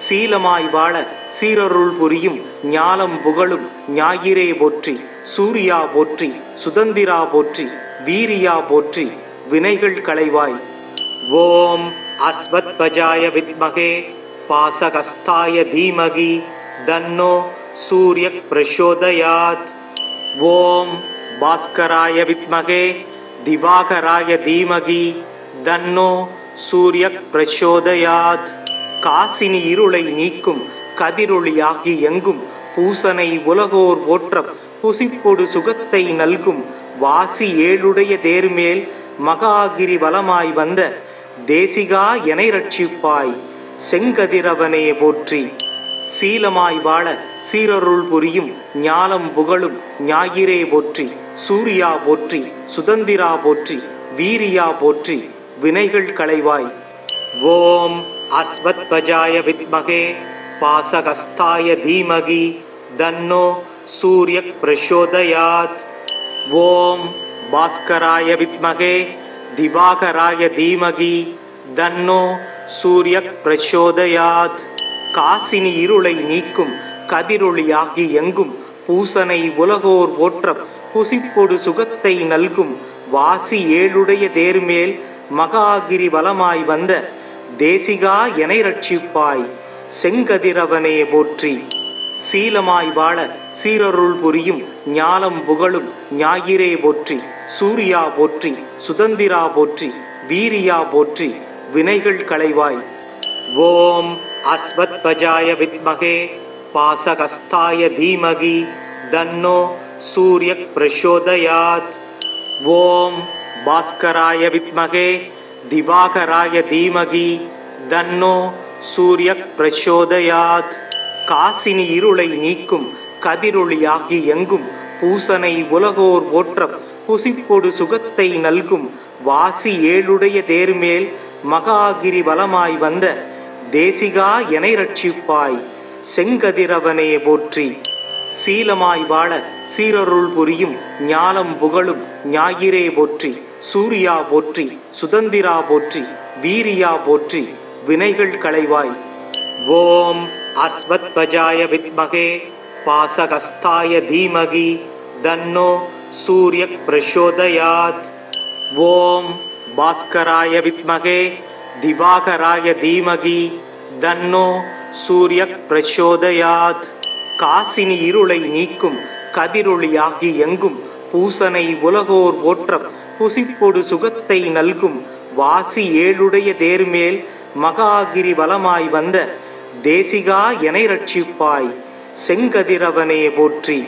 Speaker 1: சீலமாய் வாழ சீரருள் புரியும் ஞாலம் புகழும் ஞாயிறே போற்றி. சூர்யா போற்றி, சுதந்திரா போற்றி, வீரியா போற்றி, வினைகள் களைவாய். ஓம் அஸ்வத்பஜாய வித்மகே பாசகஸ்தாய தீமகி தன்னோ சூரியக் பிரசோதயாத். ஓம் பாஸ்கராய வித்மகே திவாகராய தீமகி தன்னோ சூரியக் பிரசோதயாத். காசினி இருளை நீக்கும் கதிரொளியாகி எங்கும் பூசனை உலகோர் போற்றப் புசிப்பொடு சுகத்தை நல்கும் வாசி ஏழுடைய தேர்மேல் மகாகிரி வலமாய் வந்த தேசிகா எனை ரட்சிப்பாய் செங்கதிரவனே போற்றி. சீலமாய் வாழ சீரருள் புரியும் ஞாலம் புகழும் ஞாயிறே போற்றி. சூர்யா போற்றி, சுதந்திரா போற்றி, வீரியா போற்றி, வினைகள் களைவாய். ஓம் அஸ்வத்பஜாய வித்மகே பாசகஸ்தாய தீமகி தன்னோ சூரியக் பிரசோதயாத். ஓம் பாஸ்கராய வித்மகே திவாகராய தீமகி தன்னோ சூரியக் பிரசோதயாத். காசினி இருளை நீக்கும் கதிரொளியாகி எங்கும் பூசனை உலகோர் போற்றப் புசிப்பொடு சுகத்தை நல்கும் வாசி ஏழுடைய தேர்மேல் மகாகிரி வலமாய் வந்த தேசிகா எனை ரட்சிப்பாய் செங்கதிரவனே போற்றி. சீலமாய் வாழ சீரருள் புரியும் ஞாலம் புகழும் ஞாயிறே போற்றி. சூர்யா போற்றி, சுதந்திரா போற்றி, வீரியா போற்றி, வினைகள் களைவாய். ஓம் அஸ்வத்பஜாய வித்மகே பாசகஸ்தாய தீமகி தன்னோ சூரியக் பிரசோதயாத். ஓம் பாஸ்கராய வித்மகே திவாகராய தீமகி தன்னோ சூரியக் பிரசோதயாத். காசினி இருளை நீக்கும் கதிரொளியாகி எங்கும் பூசனை உலகோர் போற்றப் புசிப்பொடு சுகத்தை நல்கும் வாசி ஏழுடைய தேர்மேல் மகாகிரி வலமாய் வந்த தேசிகா எனை ரட்சிப்பாய் செங்கதிரவனே போற்றி. சீலமாய் வாழ சீரருள் புரியும் ஞாலம் புகழும் ஞாயிறே போற்றி. சூர்யா போற்றி, சுதந்திரா போற்றி, வீரியா போற்றி, வினைகள் களைவாய். ஓம் அஸ்வத்பஜாய வித்மகே பாசகஸ்தாய தீமகி தன்னோ சூரியக் பிரசோதயாத். ஓம் பாஸ்கராய வித்மகே திவாகராய தீமகி தன்னோ சூரியக் பிரசோதயாத். காசினி இருளை நீக்கும் கதிரொளியாகி எங்கும் பூசனை உலகோர் போற்றப் புசிப்பொடு சுகத்தை நல்கும் வாசி ஏழுடைய தேர்மேல் மகாகிரி வலமாய் வந்த தேசிகா எனை ரட்சிப்பாய் செங்கதிரவனே போற்றி.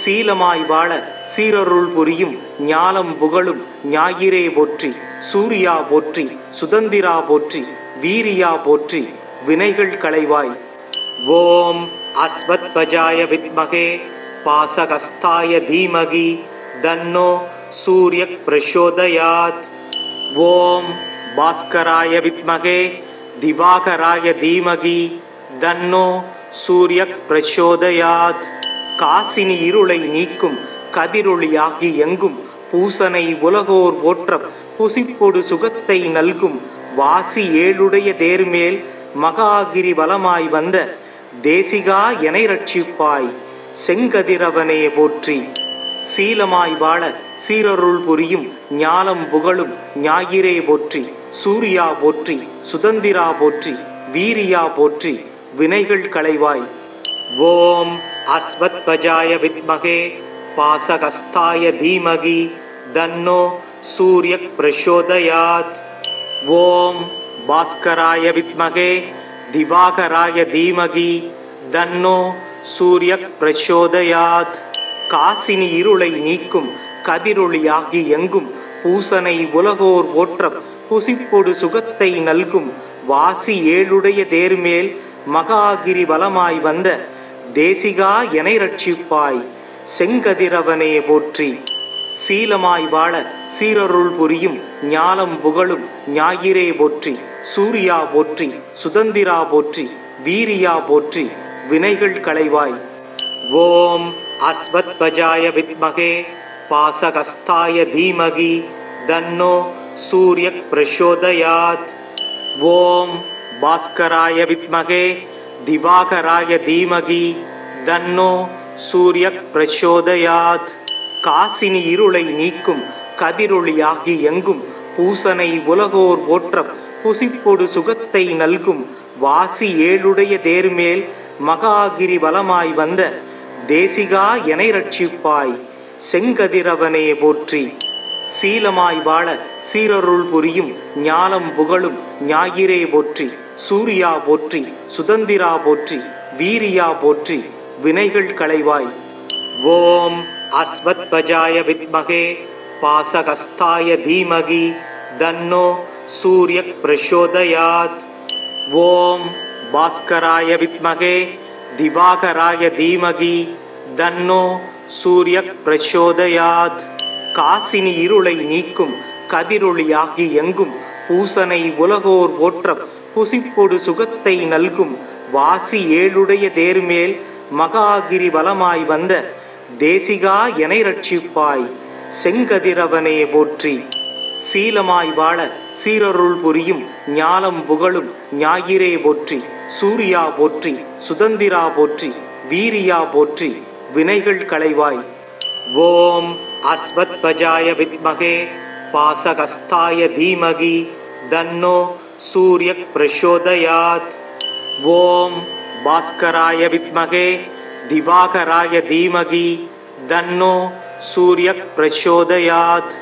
Speaker 1: சீலமாய் வாழ சீரருள் புரியும் ஞாலம் புகழும் ஞாயிறே போற்றி. சூர்யா போற்றி, சுதந்திரா போற்றி, வீரியா போற்றி, வினைகள் களைவாய். ஓம் அஸ்வத்பஜாய வித்மகே பாசகஸ்தாய தீமகி தன்னோ சூரியக் பிரசோதயாத். ஓம் பாஸ்கராய வித்மகே திவாகராய தீமகி தன்னோ சூரியக் பிரசோதயாத். காசினி இருளை நீக்கும் கதிரொளியாகி எங்கும் பூசனை உலகோர் போற்றப் புசிப்பொடு சுகத்தை நல்கும் வாசி ஏழுடைய தேர்மேல் மகாகிரி வலமாய் வந்த தேசிகா எனை ரட்சிப்பாய் செங்கதிரவனே போற்றி. சீலமாய் வாழ சீரருள் புரியும் ஞாலம் புகழும் ஞாயிறே போற்றி. சூர்யா போற்றி, சுதந்திரா போற்றி, வீரியா போற்றி, வினைகள் களைவாய். ஓம் அஸ்வத்பஜாய வித்மகே பாசகஸ்தாய தீமகி தன்னோ சூரியக் பிரசோதயாத். ஓம் பாஸ்கராய வித்மகே திவாகராய தீமகி தன்னோ சூரியக் பிரசோதயாத். காசினி இருளை நீக்கும் கதிரொளியாகி எங்கும் பூசனை உலகோர் போற்றப் புசிப்பொடு சுகத்தை நல்கும் வாசி ஏழுடைய தேர்மேல் மகாகிரி வலமாய் வந்த தேசிகா எனை ரட்சிப்பாய் செங்கதிரவனே போற்றி. சீலமாய் வாழ சீரருள் புரியும் ஞாலம் புகழும் ஞாயிறே போற்றி. சூர்யா போற்றி, சுதந்திரா போற்றி, வீரியா போற்றி, வினைகள் களைவாய். ஓம் அஸ்வத்வஜாய வித்மகே பாசகஸ்தாய தீமகி தன்னோ சூர்யக் பிரசோதயாத். ஓம் பாஸ்கராய வித்மகே திவாகராய தீமகி தன்னோ சூர்யக் பிரசோதயாத். காசினி இருளை நீக்கும் கதிரொளியாகி எங்கும் பூசனை உலகோர் போற்ற புசிப்பொடு சுகத்தை நல்கும் வாசி ஏழுடைய தேர்மேல் மகாகிரி வலமாய் வந்த தேசிகா எனை ரட்சிப்பாய் செங்கதிரவனே போற்றி. சீலமாய் வாழ சீரருள் புரியும் ஞாலம் புகழும் ஞாயிறே போற்றி. சூர்யா போற்றி, சுதந்திரா போற்றி, வீரியா போற்றி, வினைகள் களைவாய். ஓம் அஸ்வத்வஜாய வித்மகே பாசகஸ்தாய தீமகி தன்னோ சூர்யக் பிரசோதயாத். ஓம் பாஸ்கராய வித்மகே திவாகராய தீமகி தன்னோ சூர்யக் பிரசோதயாத். காசினி இருளை நீக்கும் கதிரொளியாகி எங்கும் பூசனை உலகோர் போற்ற புசிப்பொடு சுகத்தை நல்கும் வாசி ஏழுடைய தேர்மேல் மகாகிரி வலமாய் வந்த தேசிகா எனை ரட்சிப்பாய் செங்கதிரவனே போற்றி. சீலமாய் வாழ சீரருள் புரியும் ஞாலம் புகழும் ஞாயிறே போற்றி. சூர்யா போற்றி, சுதந்திரா போற்றி, வீரியா போற்றி, வினைகள் களைவாய். ஓம் அஸ்வத்வஜாய வித்மகே பாசகஸ்தாய தீமகி தன்னோ சூர்யக் பிரசோதயாத். ஓம் பாஸ்கராய வித்மகே திவாகராய தீமகி தன்னோ சூர்யக் பிரசோதயாத்.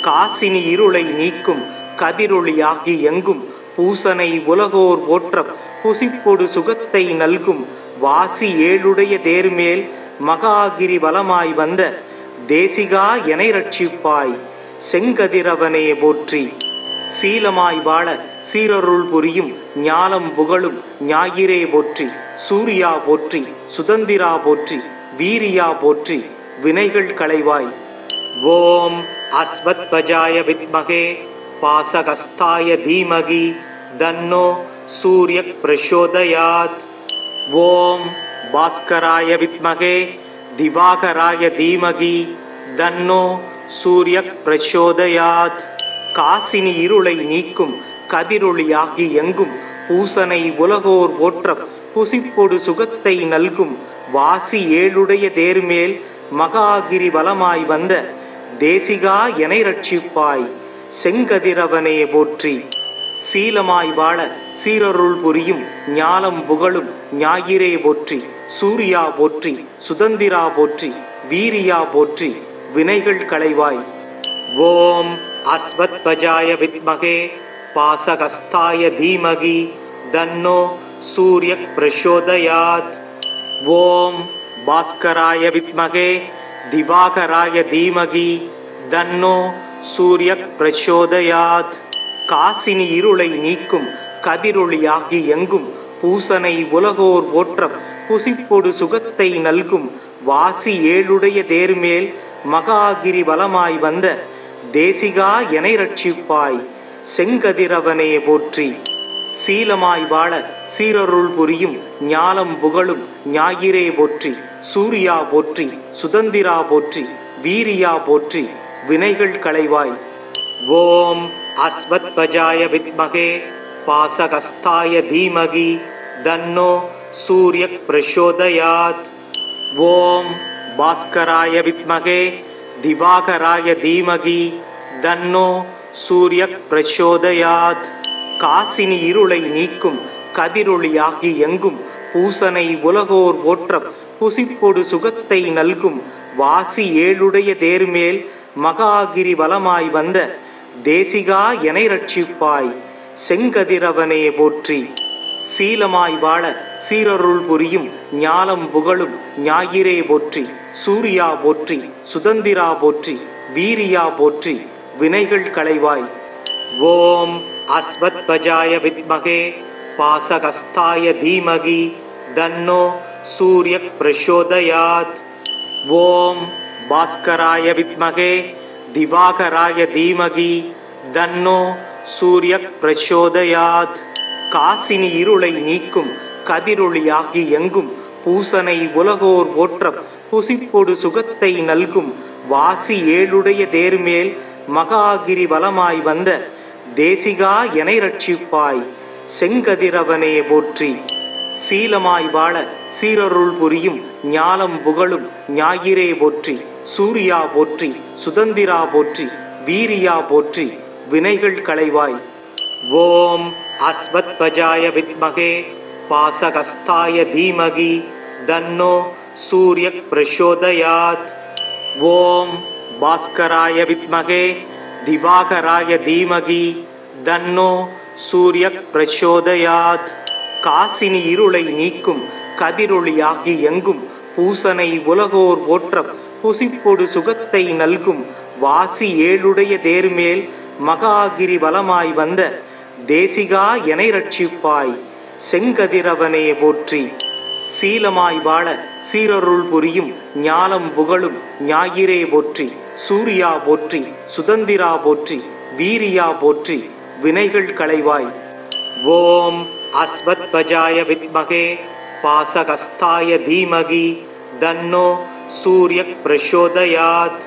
Speaker 1: காசினி இருளை நீக்கும் கதிரொளியாகி எங்கும் பூசனை உலகோர் போற்ற புசிப்பொடு சுகத்தை நல்கும் வாசி ஏழுடைய தேர்மேல் மகாகிரி வலமாய் வந்த தேசிகா எனை ரட்சிப்பாய் செங்கதிரவனே போற்றி. சீலமாய் வாழ சீரருள் புரியும் ஞாலம் புகழும் ஞாயிறே போற்றி. சூர்யா போற்றி, சுதந்திரா போற்றி, வீரியா போற்றி, வினைகள் களைவாய். ஓம் அஸ்வத்வஜாய வித்மகே பாசகஸ்தாய தீமகி தன்னோ சூர்யக் பிரசோதயாத். ஓம் பாஸ்கராய வித்மகே திவாகராய தீமகி தன்னோ சூர்யக் பிரசோதயாத். காசினி இருளை நீக்கும் கதிரொளியாகி எங்கும் பூசனை உலகோர் போற்ற புசிப்பொடு சுகத்தை நல்கும் வாசி ஏழுடைய தேர்மேல் மகாகிரி வலமாய் வந்த தேசிகா எனை ரட்சிப்பாய் செங்கதிரவனே போற்றி. சீலமாய் வாழ சீரருள் புரியும் ஞாலம் புகழும் ஞாயிறே போற்றி. சூர்யா போற்றி, சுதந்திரா போற்றி, வீரியா போற்றி, வினைகள் களைவாய். ஓம் அஸ்வத்வஜாய வித்மகே பாசகஸ்தாய தீமகி தன்னோ சூர்யக் பிரசோதயாத். ஓம் பாஸ்கராய வித்மகே திவாகராய தீமகி தன்னோ சூர்யக் பிரசோதயாத். காசினி இருளை நீக்கும் கதிரொளியாகி எங்கும் பூசனை உலகோர் போற்ற புசிப்பொடு சுகத்தை நல்கும் வாசி ஏழுடைய தேர்மேல் மகாகிரி வலமாய் வந்த தேசிகா எனை ரட்சிப்பாய் செங்கதிரவனே போற்றி. சீலமாய் வாழ சீரருள் புரியும் ஞாலம் புகழும் ஞாயிறே போற்றி. சூர்யா போற்றி, சுதந்திரா போற்றி, வீரியா போற்றி, வினைகள் களைவாய். ஓம் அஸ்வத்வஜாய வித்மகே பாசகஸ்தாய தீமகி தன்னோ சூர்யக் பிரசோதயாத். ஓம் பாஸ்கராய வித்மகே திவாகராய தீமகி தன்னோ சூர்யக் பிரசோதயாத். காசினி இருளை நீக்கும் கதிரொளியாகி எங்கும் பூசனை உலகோர் போற்ற புசிப்பொடு சுகத்தை நல்கும் வாசி ஏழுடைய தேர்மேல் மகாகிரி வலமாய் வந்த தேசிகா எனை ரட்சிப்பாய் செங்கதிரவனே போற்றி. சீலமாய் வாழ சீரருள் புரியும் ஞாலம் புகழும் ஞாயிறே போற்றி. சூர்யா போற்றி, சுதந்திரா போற்றி, வீரியா போற்றி, வினைகள் களைவாய். ஓம் அஸ்வத்வஜாய வித்மகே பாசகஸ்தாய தீமகி தன்னோ சூர்யக் பிரசோதயாத். ஓம் பாஸ்கராய வித்மகே திவாகராய தீமகி தன்னோ சூர்யக் பிரசோதயாத். காசினி இருளை நீக்கும் கதிரொளியாகி எங்கும் பூசனை உலகோர் போற்ற புசிப்பொடு சுகத்தை நல்கும் வாசி ஏழுடைய தேர்மேல் மகாகிரி வலமாய் வந்த தேசிகா எனை ரட்சிப்பாய் செங்கதிரவனே போற்றி. சீலமாய் வாழ சீரருள் புரியும் ஞாலம் புகழும் ஞாயிறே போற்றி. சூர்யா போற்றி, சுதந்திரா போற்றி, வீரியா போற்றி, வினைகள் களைவாய். ஓம் அஸ்வத்பஜாய வித்மகே பாசகஸ்தாய தீமகி தன்னோ சூர்யக் பிரசோதயாத். ஓம் பாஸ்கராய வித்மகே திவாகராய தீமகி தன்னோ சூர்யக் பிரசோதயாத். காசினி இருளை நீக்கும் கதிரொளியாகி எங்கும் பூசனை உலகோர் போற்ற புசிப்பொடு சுகத்தை நல்கும் வாசி ஏழுடைய தேர்மேல் மகாகிரி வலமாய் வந்த தேசிகா எனை ரட்சிப்பாய் செங்கதிரவனே போற்றி. சீலமாய் வாழ சீரருள் புரியும் ஞாலம் புகழும் ஞாயிறே போற்றி. சூர்யா போற்றி, சுதந்திரா போற்றி, வீரியா போற்றி, வினைகள் களைவாய். ஓம் அஸ்வத்பஜாய வித்மகே பாசகஸ்தாய தீமகி தன்னோ சூர்யக் பிரசோதயாத்.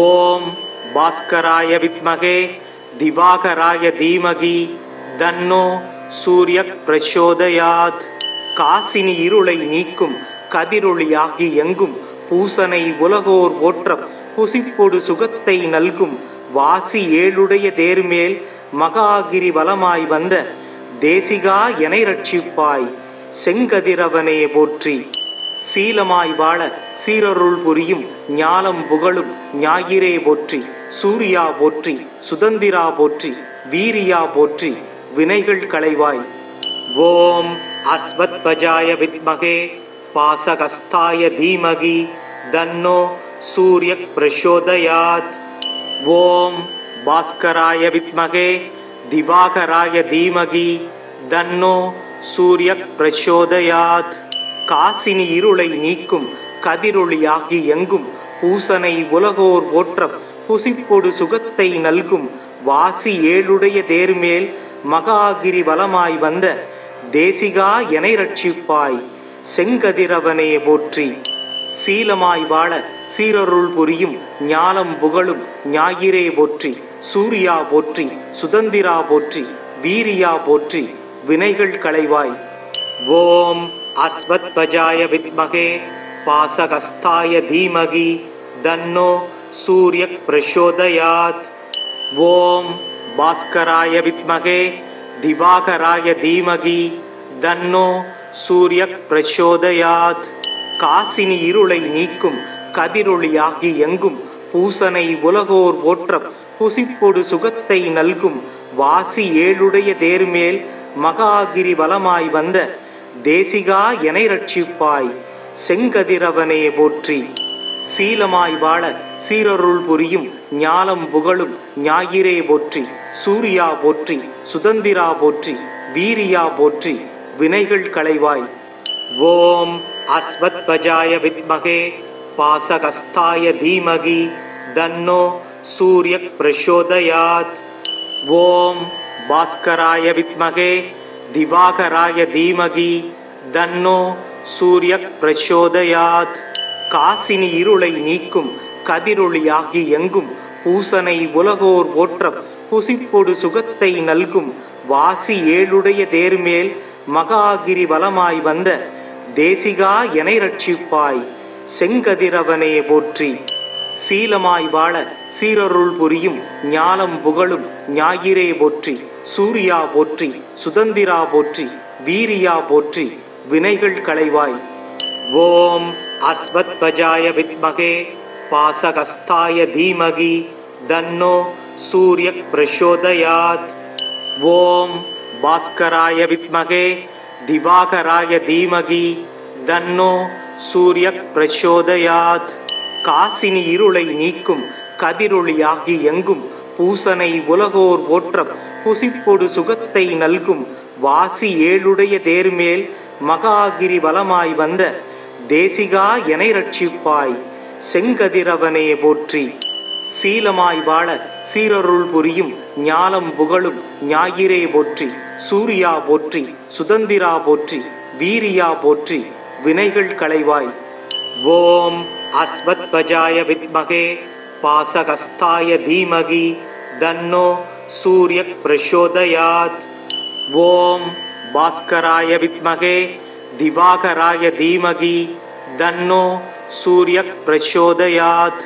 Speaker 1: ஓம் பாஸ்கராய வித்மகே திவாகராய தீமகி தன்னோ சூர்யக் பிரசோதயாத். காசினி இருளை நீக்கும் கதிரொளியாகி எங்கும் பூசனை உலகோர் போற்ற புசிப்பொடு சுகத்தை நல்கும் வாசி ஏழுடைய தேர்மேல் மகாகிரி வலமாய் வந்த தேசிகா எனை ரட்சிப்பாய் செங்கதிரவனே போற்றி. சீலமாய் வாழ சீரருள் புரியும் ஞாலம் புகழும் ஞாயிறே போற்றி. சூர்யா போற்றி, சுதந்திரா போற்றி, வீரியா போற்றி, வினைகள் களைவாய். ஓம் அஸ்வத்பஜாய வித்மகே பாசகஸ்தாய தீமகி தன்னோ சூர்யக் பிரசோதயாத். ஓம் பாஸ்கராய வித்மகே திவாகராய தீமகி தன்னோ சூர்யக் பிரசோதயாத். காசினி இருளை நீக்கும் கதிரொளியாகி எங்கும் பூசனை உலகோர் போற்ற புசிப்பொடு சுகத்தை நல்கும் வாசி ஏழுடைய தேர்மேல் மகாகிரி வலமாய் வந்த தேசிகா எனை ரட்சிப்பாய் செங்கதிரவனே போற்றி. சீலமாய் வாழ சீரருள் புரியும் ஞாலம் புகழும் ஞாயிறே போற்றி. சூர்யா போற்றி, சுதந்திரா போற்றி, வீரியா போற்றி, வினைகள் களைவாய். ஓம் அஸ்வத்பஜாய வித்மகே பாசகஸ்தாய தீமகி தன்னோ சூர்யக் பிரசோதயாத். ஓம் பாஸ்கராய வித்மகே திவாகராய தீமகி தன்னோ சூர்யக் பிரசோதயாத். காசினி இருளை நீக்கும் கதிரொளியாகி எங்கும் பூசனை உலகோர் போற்ற புசிப்பொடு சுகத்தை நல்கும் வாசி ஏழுடைய தேர்மேல் மகாகிரி வலமாய் வந்த தேசிகா எனை ரட்சிப்பாய் செங்கதிரவனே போற்றி. சீலமாய் வாழ சீரருள் புரியும் ஞாலம் புகழும் ஞாயிறே போற்றி. சூர்யா போற்றி, சுதந்திரா போற்றி, வீரியா போற்றி, வினைகள் களைவாய். ஓம் அஸ்வத்பஜாய வித்மகே பாசகஸ்தாய தீமகி தன்னோ சூர்யக் பிரசோதயாத். ஓம் பாஸ்கராய வித்மகே திவாகராய தீமகி தன்னோ சூர்யக் பிரசோதயாத். காசினி இருளை நீக்கும் கதிரொளியாகி எங்கும் பூசனை உலகோர் போற்ற புசிப்பொடு சுகத்தை நல்கும் வாசி ஏழுடைய தேர்மேல் மகாகிரி வலமாய் வந்த தேசிகா எனை ரட்சிப்பாய் செங்கதிரவனே போற்றி. சீலமாய் வாழ சீரருள் புரியும் ஞாலம் புகழும் ஞாயிறே போற்றி. சூர்யா போற்றி, சுதந்திரா போற்றி, வீரியா போற்றி, வினைகள் களைவாய். ஓம் அஸ்வத்பஜாய வித்மகே பாசகஸ்தாய தீமகி தன்னோ சூர்யக் பிரசோதயாத். ஓம் பாஸ்கராய வித்மகே திவாகராய தீமகி தன்னோ சூர்யக் பிரசோதயாத். காசினி இருளை நீக்கும் கதிரொளியாகி எங்கும் பூசனை உலகோர் போற்ற புசிப்பொடு சுகத்தை நல்கும் வாசி ஏழுடைய தேர்மேல் மகாகிரி வலமாய் வந்த தேசிகா எனை ரட்சிப்பாய் செங்கதிரவனே போற்றி. சீலமாய் வாழ சீரருள் புரியும் ஞாலம் புகழும் ஞாயிறே போற்றி. சூர்யா போற்றி, சுதந்திரா போற்றி, வீரியா போற்றி, வினைகள் களைவாய். ஓம் அஸ்வத்வஜாய வித்மகே பாசகஸ்தாய தீமகி தன்னோ சூர்யக் பிரசோதயாத். ஓம் பாஸ்கராய வித்மகே திவாகராய தீமகி தன்னோ சூர்யக் பிரசோதயாத்.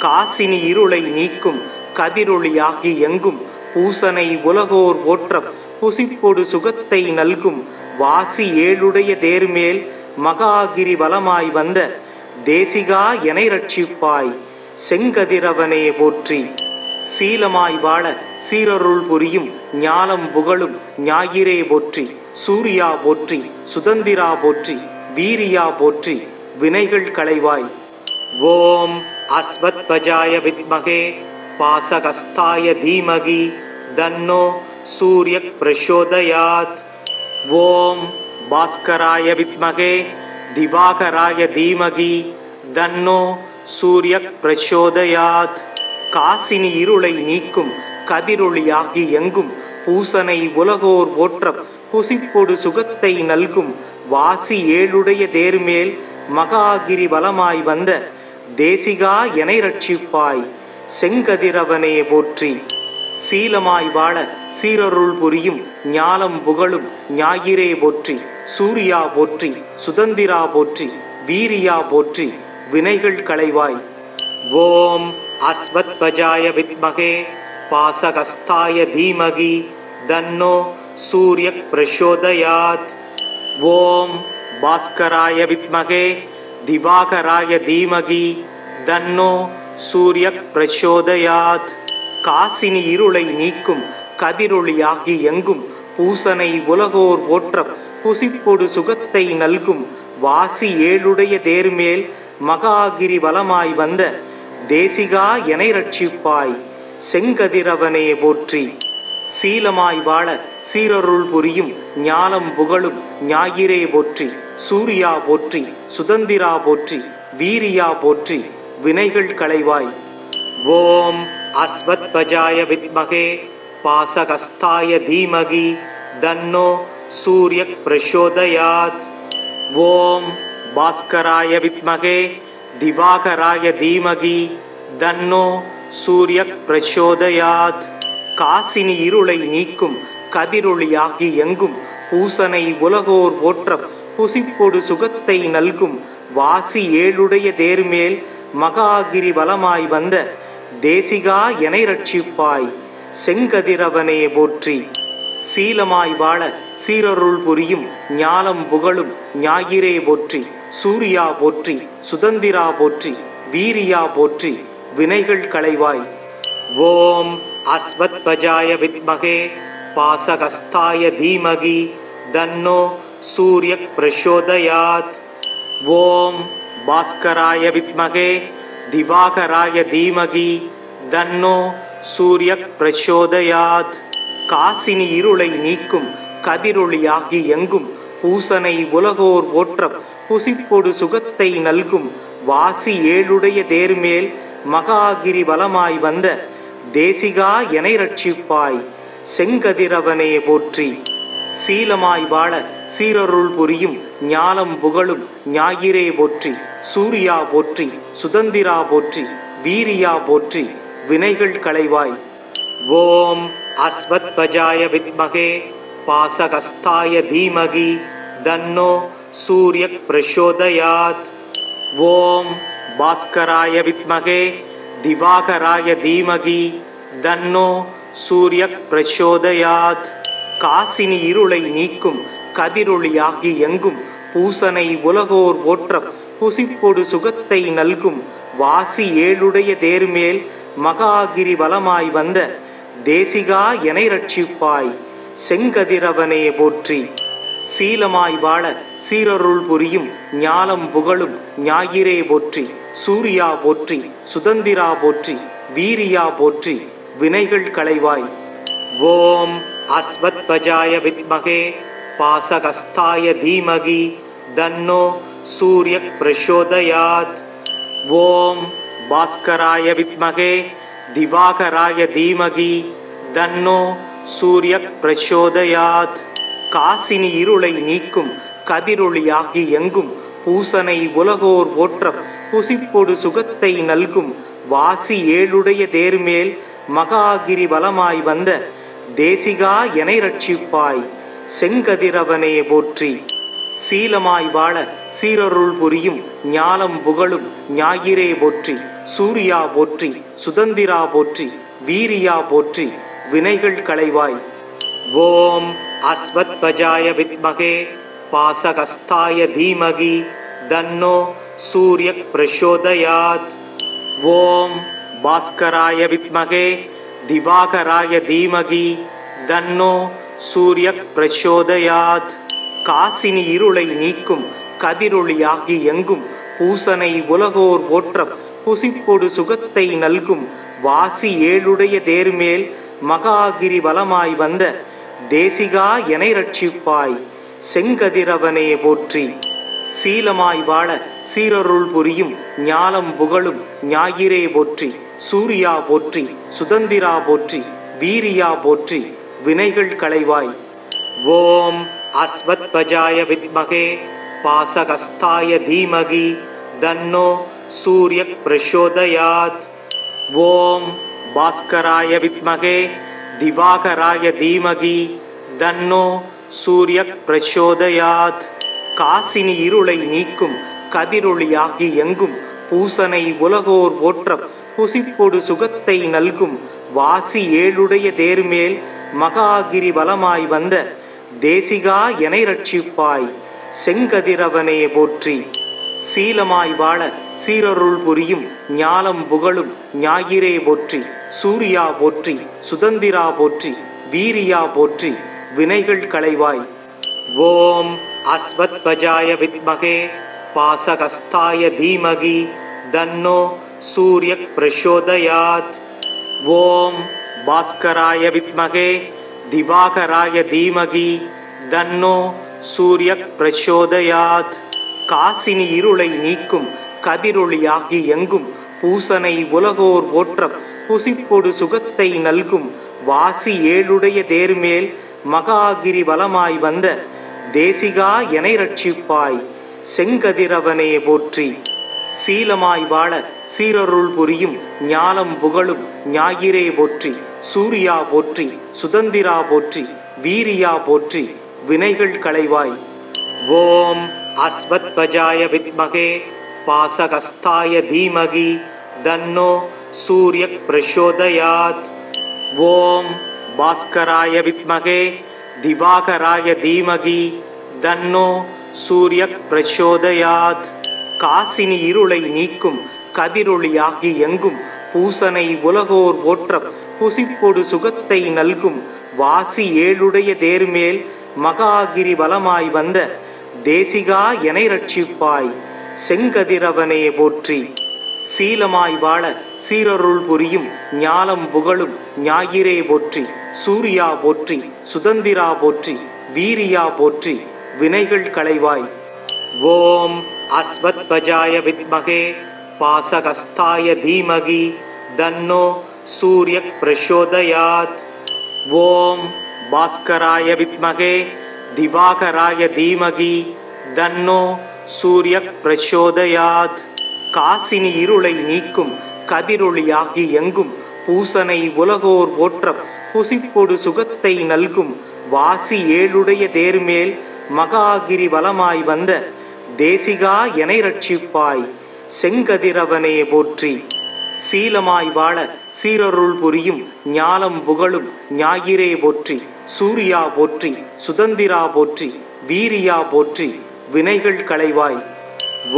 Speaker 1: காசினி இருளை நீக்கும் கதிரொளியாகி எங்கும் பூசனை உலகோர் போற்றப் புசிப்பொடு சுகத்தை நல்கும் வாசி ஏழுடைய தேர்மேல் மகாகிரி வலமாய் வந்த தேசிகா எனை ரட்சிப்பாய். செங்கதிரவனே போற்றி. சீலமாய் வாழ சீரருள் புரியும் ஞாலம் புகழும் ஞாயிறே போற்றி. சூர்யா போற்றி, சுதந்திரா போற்றி, வீரியா போற்றி, வினைகள் களைவாய். ஓம் அஸ்வத்வஜாய வித்மகே பாசகஸ்தாய தீமகி தன்னோ சூர்யக் பிரசோதயாத். ஓம் பாஸ்கராய வித்மகே திவாகராய தீமகி தன்னோ சூர்யக் பிரசோதயாத். காசினி இருளை நீக்கும் கதிரொளியாகி எங்கும் பூசனை உலகோர் போற்றப் புசிப்பொடு சுகத்தை நல்கும் வாசி ஏழுடைய தேர்மேல் மகாகிரி வலமாய் வந்த தேசிகா எனை ரட்சிப்பாய். செங்கதிரவனே போற்றி. சீலமாய் வாழ சீரருள் புரியும் ஞாலம் புகழும் ஞாயிறே போற்றி. சூர்யா போற்றி, சுதந்திரா போற்றி, வீரியா போற்றி, வினைகள் களைவாய். ஓம் அஸ்வத்வஜாய வித்மகே பாசகஸ்தாய தீமகி தன்னோ சூர்யக் பிரசோதயாத். ஓம் பாஸ்கராய வித்மகே திவாகராய தீமகி தன்னோ சூர்யக் பிரசோதயாத். காசினி இருளை நீக்கும் கதிரொளியாகி எங்கும் பூசனை உலகோர் போற்றப் புசிப்பொடு சுகத்தை நல்கும் வாசி ஏழுடைய தேர்மேல் மகாகிரி வலமாய் வந்த தேசிகா எனை ரட்சிப்பாய். செங்கதிரவனே போற்றி. சீலமாய் வாழ சீரருள் புரியும் ஞாலம் புகழும் ஞாயிறே போற்றி. சூர்யா போற்றி, சுதந்திரா போற்றி, வீரியா போற்றி, வினைகள் களைவாய். ஓம் அஸ்வத்வஜாய வித்மகே பாசகஸ்தாய தீமகி தன்னோ சூர்யக் பிரசோதயாத். ஓம் பாஸ்கராய வித்மகே திவாகராய தீமகி தன்னோ சூர்யக் பிரசோதயாத். காசினி இருளை நீக்கும் கதிரொளியாகி எங்கும் பூசனை உலகோர் போற்றப் புசிப்பொடு சுகத்தை நல்கும் வாசி ஏழுடைய தேர்மேல் மகாகிரி வலமாய் வந்த தேசிகா எனை ரட்சிப்பாய். செங்கதிரவனே போற்றி. சீலமாய் வாழ சீரருள் புரியும் ஞாலம் புகழும் ஞாயிறே போற்றி. சூர்யா போற்றி, சுதந்திரா போற்றி, வீரியா போற்றி, வினைகள் களைவாய். ஓம் அஸ்வத்வஜாய வித்மகே பாசகஸ்தாய தீமகி தன்னோ சூர்யக் பிரசோதயாத். ஓம் பாஸ்கராய வித்மகே திவாகராய தீமகி தன்னோ சூர்யக் பிரசோதயாத். காசினி இருளை நீக்கும் கதிரொளியாகி எங்கும் பூசனை உலகோர் போற்றப் புசிப்பொடு சுகத்தை நல்கும் வாசி ஏழுடைய தேர்மேல் மகாகிரி வலமாய் வந்த தேசிகா எனை ரட்சிப்பாய். செங்கதிரவனே போற்றி. சீலமாய் வாழ சீரருள் புரியும் ஞாலம் புகழும் ஞாயிறே போற்றி. சூர்யா போற்றி, சுதந்திரா போற்றி, வீரியா போற்றி, வினைகள் களைவாய். ஓம் அஸ்வத்வஜாய வித்மகே பாசகஸ்தாய தீமகி தன்னோ சூர்யக் பிரசோதயாத். ஓம் பாஸ்கராய வித்மகே திவாகராய தீமகி தன்னோ சூர்யக் பிரசோதயாத். காசினி இருளை நீக்கும் கதிரொளியாகி எங்கும் பூசனை உலகோர் போற்றப் புசிப்பொடு சுகத்தை நல்கும் வாசி ஏழுடைய தேர்மேல் மகாகிரி வலமாய் வந்த தேசிகா எனை ரட்சிப்பாய். செங்கதிரவனே போற்றி. சீலமாய் வாழ சீரருள் புரியும் ஞாலம் புகழும் ஞாயிறே போற்றி. சூர்யா போற்றி, சுதந்திரா போற்றி, வீரியா போற்றி, வினைகள் களைவாய். ஓம் அஸ்வத்வஜாய வித்மகே பாசகஸ்தாய தீமகி தன்னோ சூர்யக் பிரசோதயாத். ஓம் பாஸ்கராய வித்மகே திவாகராய தீமகி தன்னோ சூர்யக் பிரசோதயாத். காசினி இருளை நீக்கும் கதிரொளியாகி எங்கும் பூசனை உலகோர் போற்றப் புசிப்பொடு சுகத்தை நல்கும் வாசி ஏழுடைய தேர்மேல் மகாகிரி வலமாய் வந்த தேசிகா எனை ரட்சிப்பாய் செங்கதிரவனே போற்றி. சீலமாய் வாழ சீரருள் புரியும் ஞாலம் புகழும் ஞாயிறே போற்றி. சூர்யா போற்றி, சுதந்திரா போற்றி, வீரியா போற்றி, வினைகள் களைவாய். ஓம் அஸ்வத்வஜாய வித்மகே பாசகஸ்தாய தீமகி தன்னோ சூர்யக் பிரசோதயாத். ஓம் பாஸ்கராய வித்மகே திவாகராய தீமகி தன்னோ சூர்யக் பிரசோதயாத். காசினி இருளை நீக்கும் கதிரொளியாகி எங்கும் பூசனை உலகோர் போற்றப் புசிப்பொடு சுகத்தை நல்கும் வாசி ஏழுடைய தேர்மேல் மகாகிரி வலமாய் வந்த தேசிகா எனை ரட்சிப்பாய் செங்கதிரவனே போற்றி. சீலமாய் வாழ சீரருள் புரியும் ஞாலம் புகழும் ஞாயிறே போற்றி. சூர்யா போற்றி, சுதந்திரா போற்றி, வீரியா போற்றி, வினைகள் களைவாய். ஓம் அஸ்வத்வஜாய வித்மகே பாசகஸ்தாய தீமகி தன்னோ சூர்யக் பிரசோதயாத். ஓம் பாஸ்கராய வித்மகே திவாகராய தீமகி தன்னோ சூர்யக் பிரசோதயாத். காசினி இருளை நீக்கும் கதிரொளியாகி எங்கும் பூசனை உலகோர் போற்றப் புசிப்பொடு சுகத்தை நல்கும் வாசி ஏழுடைய தேர்மேல் மகாகிரி வலமாய் வந்த தேசிகா எனை ரட்சிப்பாய் செங்கதிரவனே போற்றி. சீலமாய் வாழ சீரருள் புரியும் ஞாலம் புகழும் ஞாயிறே போற்றி. சூர்யா போற்றி, சுதந்திரா போற்றி, வீரியா போற்றி, வினைகள் களைவாய். ஓம் அஸ்வத்வஜாய வித்மகே பாசகஸ்தாய தீமகி தன்னோ சூர்யக் பிரசோதயாத். ஓம் பாஸ்கராய வித்மகே திவாகராய தீமகி தன்னோ சூர்யக் பிரசோதயாத். காசினி இருளை நீக்கும் கதிரொளியாகி எங்கும் பூசனை உலகோர் போற்றப் புசிப்பொடு சுகத்தை நல்கும் வாசி ஏழுடைய தேர்மேல் மகாகிரி வலமாய் வந்த தேசிகா எனை ரட்சிப்பாய் செங்கதிரவனே போற்றி. சீலமாய் வாழ சீரருள் புரியும் ஞாலம் புகழும் ஞாயிறே போற்றி. சூர்யா போற்றி, சுதந்திரா போற்றி, வீரியா போற்றி, வினைகள் களைவாய். ஓம் அஸ்வத்வஜாய வித்மகே பாசகஸ்தாய தீமகி தன்னோ சூர்யக் பிரசோதயாத். ஓம் பாஸ்கராய வித்மகே திவாகராய தீமகி தன்னோ சூர்யக் பிரசோதயாத். காசினி இருளை நீக்கும் கதிரொளியாகி எங்கும் பூசனை உலகோர் போற்றப் புசிப்பொடு சுகத்தை நல்கும் வாசி ஏழுடைய தேர்மேல் மகாகிரி வலமாய் வந்த தேசிகா எனை ரட்சிப்பாய் செங்கதிரவனே போற்றி. சீலமாய் வாழ சீரருள் புரியும் ஞாலம் புகழும் ஞாயிறே போற்றி. சூர்யா போற்றி, சுதந்திரா போற்றி, வீரியா போற்றி, வினைகள் களைவாய். ஓம் அஸ்வத்வஜாய வித்மகே பாசகஸ்தாய தீமகி தன்னோ சூர்யக் பிரசோதயாத். ஓம் பாஸ்கராய வித்மகே திவாகராய தீமகி தன்னோ சூர்யக் பிரசோதயாத். காசினி இருளை நீக்கும் கதிரொளியாகி எங்கும் பூசனை உலகோர் போற்றப் புசிப்பொடு சுகத்தை நல்கும் வாசி ஏழுடைய தேர்மேல் மகாகிரி வலமாய் வந்த தேசிகா எனை ரட்சிப்பாய் செங்கதிரவனே போற்றி. சீலமாய் வாழ சீரருள் புரியும் ஞாலம் புகழும் ஞாயிறே போற்றி. சூர்யா போற்றி, சுதந்திரா போற்றி, வீரியா போற்றி, வினைகள் களைவாய்.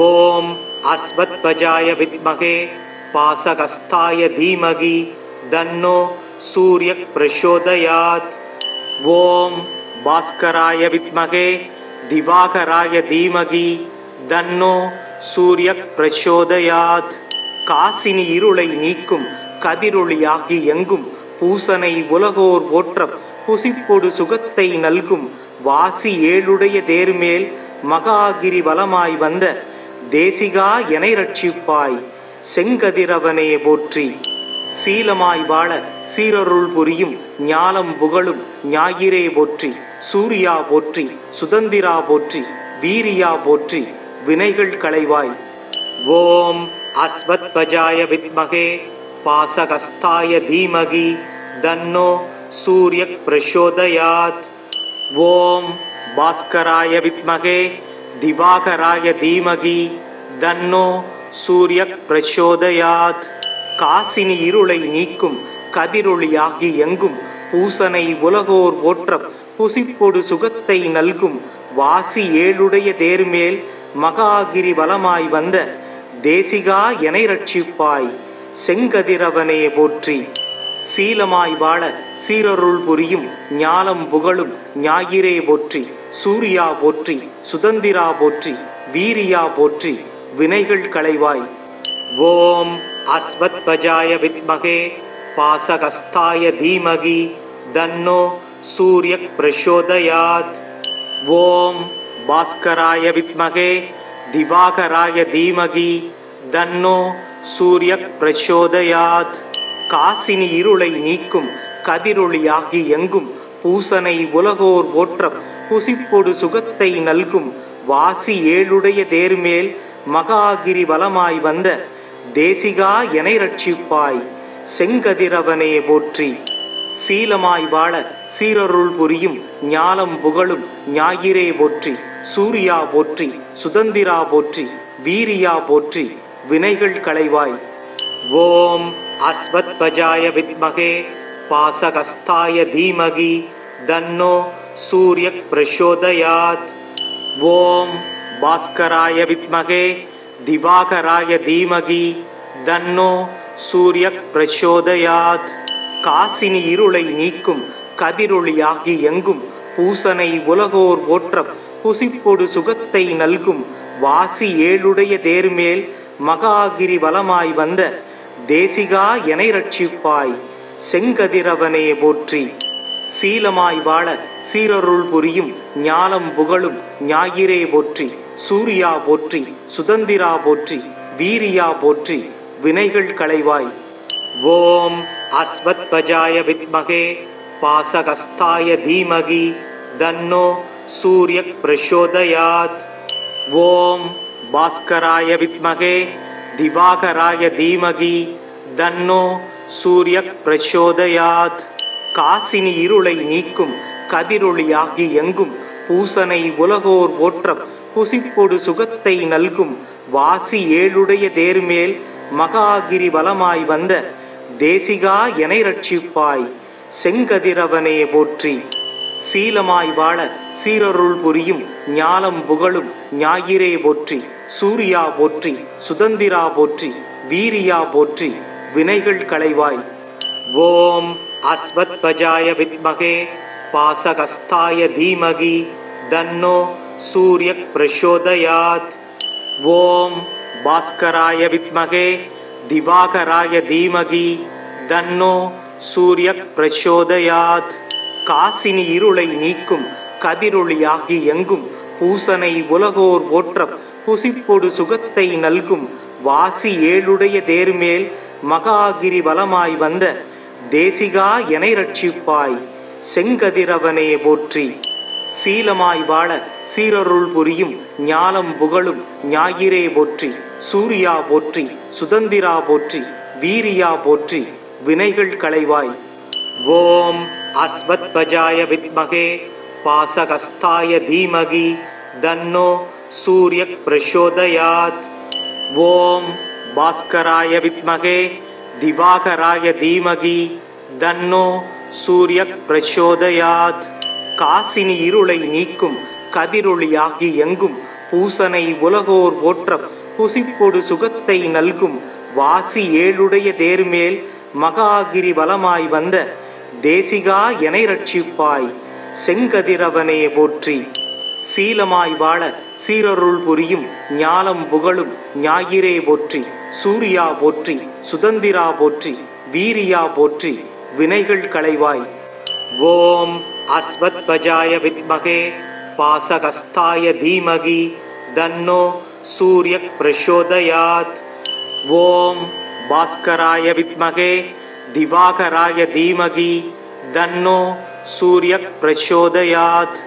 Speaker 1: ஓம் அஸ்வத்வஜாய வித்மகே பாசகஸ்தாய தீமகி தன்னோ சூர்யக் பிரசோதயாத். ஓம் பாஸ்கராய வித்மகே திவாகராய தீமகி தன்னோ சூர்யக் பிரசோதயாத். காசினி இருளை நீக்கும் கதிரொளியாகி எங்கும் பூசனை உலகோர் போற்றப் புசிப்பொடு சுகத்தை நல்கும் வாசி ஏழுடைய தேர்மேல் மகாகிரி வலமாய் வந்த தேசிகா எனை ரட்சிப்பாய் செங்கதிரவனே போற்றி. சீலமாய் வாழ சீரருள் புரியும் ஞாலம் புகழும் ஞாயிறே போற்றி. சூர்யா போற்றி, சுதந்திரா போற்றி, வீரியா போற்றி, வினைகள் களைவாய். ஓம் அஸ்வத்வஜாய வித்மகே பாசகஸ்தாய தீமகி தன்னோ சூர்யக் பிரசோதயாத். ஓம் பாஸ்கராய வித்மகே திவாகராய தீமகி தன்னோ சூர்யக் பிரசோதயாத். காசினி இருளை நீக்கும் கதிரொளியாகி எங்கும் பூசனை உலகோர் ஓற்ற புசிப்பொடு சுகத்தை நல்கும் வாசி ஏழுடைய தேர்மேல் மகாகிரி வலமாய் வந்த தேசிகா எனை ரட்சிப்பாய் செங்கதிரவனே போற்றி. சீலமாய் வாழ சீரருள் புரியும் ஞாலம் புகழும் ஞாயிறே போற்றி. சூர்யா போற்றி, சுதந்திரா போற்றி, வீரியா போற்றி, வினைகள் களைவாய். ஓம் அஸ்வத்வஜாய வித்மகே பாசகஸ்தாய தீமகி தன்னோ சூர்யக் பிரசோதயாத். ஓம் பாஸ்கராய வித்மகே திவாகராய தீமகி தன்னோ சூர்யக் பிரசோதயாத். காசினி இருளை நீக்கும் கதிரொளியாகி எங்கும் பூசனை உலகோர் ஓற்ற புசிப்பொடு சுகத்தை நல்கும் வாசி ஏழுடைய தேர்மேல் மகாகிரி வலமாய் வந்த தேசிகா எனை ரட்சிப்பாய் செங்கதிரவனே போற்றி. சீலமாய் வாழ சீரருள் புரியும் ஞாலம் புகழும் ஞாயிறே போற்றி. சூர்யா போற்றி, சுதந்திரா போற்றி, வீரியா போற்றி, வினைகள் களைவாய். ஓம் அஸ்வத்வஜாய வித்மகே பாசகஸ்தாய தீமகி தன்னோ சூர்யக் பிரசோதயாத். ஓம் பாஸ்கராய வித்மகே திவாகராய தீமகி தன்னோ சூர்யக் பிரசோதயாத். காசினி இருளை நீக்கும் கதிரொளியாகி எங்கும் பூசனை உலகோர் ஓற்ற புசிப்பொடு சுகத்தை நல்கும் வாசி ஏழுடைய தேர்மேல் மகாகிரி வலமாய் வந்த தேசிகா எனை ரட்சிப்பாய் செங்கதிரவனே போற்றி. சீலமாய் வாழ சீரருள் புரியும் ஞாலம் புகழும் ஞாயிறே போற்றி. சூர்யா போற்றி, சுதந்திரா போற்றி, வீரியா போற்றி, வினைகள் களைவாய். ஓம் அஸ்வத்வஜாய வித்மகே பாசகஸ்தாய தீமகி தன்னோ சூர்யக் பிரசோதயாத். ஓம் பாஸ்கராய வித்மகே திவாகராய தீமகி தன்னோ சூர்யக் பிரசோதயாத். காசினி இருளை நீக்கும் கதிரொளியாகி எங்கும் பூசனை உலகோர் ஓற்ற புசிப்பொடு சுகத்தை நல்கும் வாசி ஏழுடைய தேர்மேல் மகாகிரி வலமாய் வந்த தேசிகா எனை ரட்சிப்பாய் செங்கதிரவனே போற்றி. சீலமாய் வாழ சீரருள் புரியும் ஞாலம் புகழும் ஞாயிறே போற்றி. சூர்யா போற்றி, சுதந்திரா போற்றி, வீரியா போற்றி, வினைகள் களைவாய். ஓம் அஸ்வத்வஜாய வித்மகே பாசகஸ்தாய தீமகி தன்னோ சூர்யக் பிரசோதயாத். ஓம் பாஸ்கராய வித்மகே திவாகராய தீமகி தன்னோ சூர்யக் பிரசோதயாத். காசினி இருளை நீக்கும் கதிரொளியாகி எங்கும் பூசனை உலகோர் ஓற்ற புசிப்பொடு சுகத்தை நல்கும் வாசி ஏழுடைய தேர்மேல் மகாகிரி வலமாய் வந்த தேசிகா எனை ரட்சிப்பாய் செங்கதிரவனே போற்றி. சீலமாய் வாழ சீரருள் புரியும் ஞாலம் புகழும் ஞாயிறே போற்றி. சூர்யா போற்றி, சுதந்திரா போற்றி, வீரியா போற்றி, வினைகள் களைவாய். ஓம் அஸ்வத்வஜாய வித்மகே பாசகஸ்தாய தீமகி தன்னோ சூர்யக் பிரசோதயாத். ஓம் பாஸ்கராய வித்மகே திவாகராய தீமகி தன்னோ சூர்யக் பிரசோதயாத். காசினி இருளை நீக்கும் கதிரொளியாகி எங்கும் பூசனை உலகோர் ஓற்ற புசிப்பொடு சுகத்தை நல்கும் வாசி ஏழுடைய தேர்மேல் மகாகிரி வலமாய் வந்த தேசிகா எனை ரட்சிப்பாய் செங்கதிரவனே போற்றி. சீலமாய் வாழ சீரருள் புரியும் ஞாலம் புகழும் ஞாயிறே போற்றி. சூர்யா போற்றி, சுதந்திரா போற்றி, வீரியா போற்றி, வினைகள் களைவாய். ஓம் அஸ்வத்வஜாய வித்மகே பாசகஸ்தாய தீமகி தன்னோ சூர்யக் பிரசோதயாத். ஓம் பாஸ்கராய வித்மகே திவாகராய தீமகி தன்னோ சூர்யக் பிரசோதயாத்.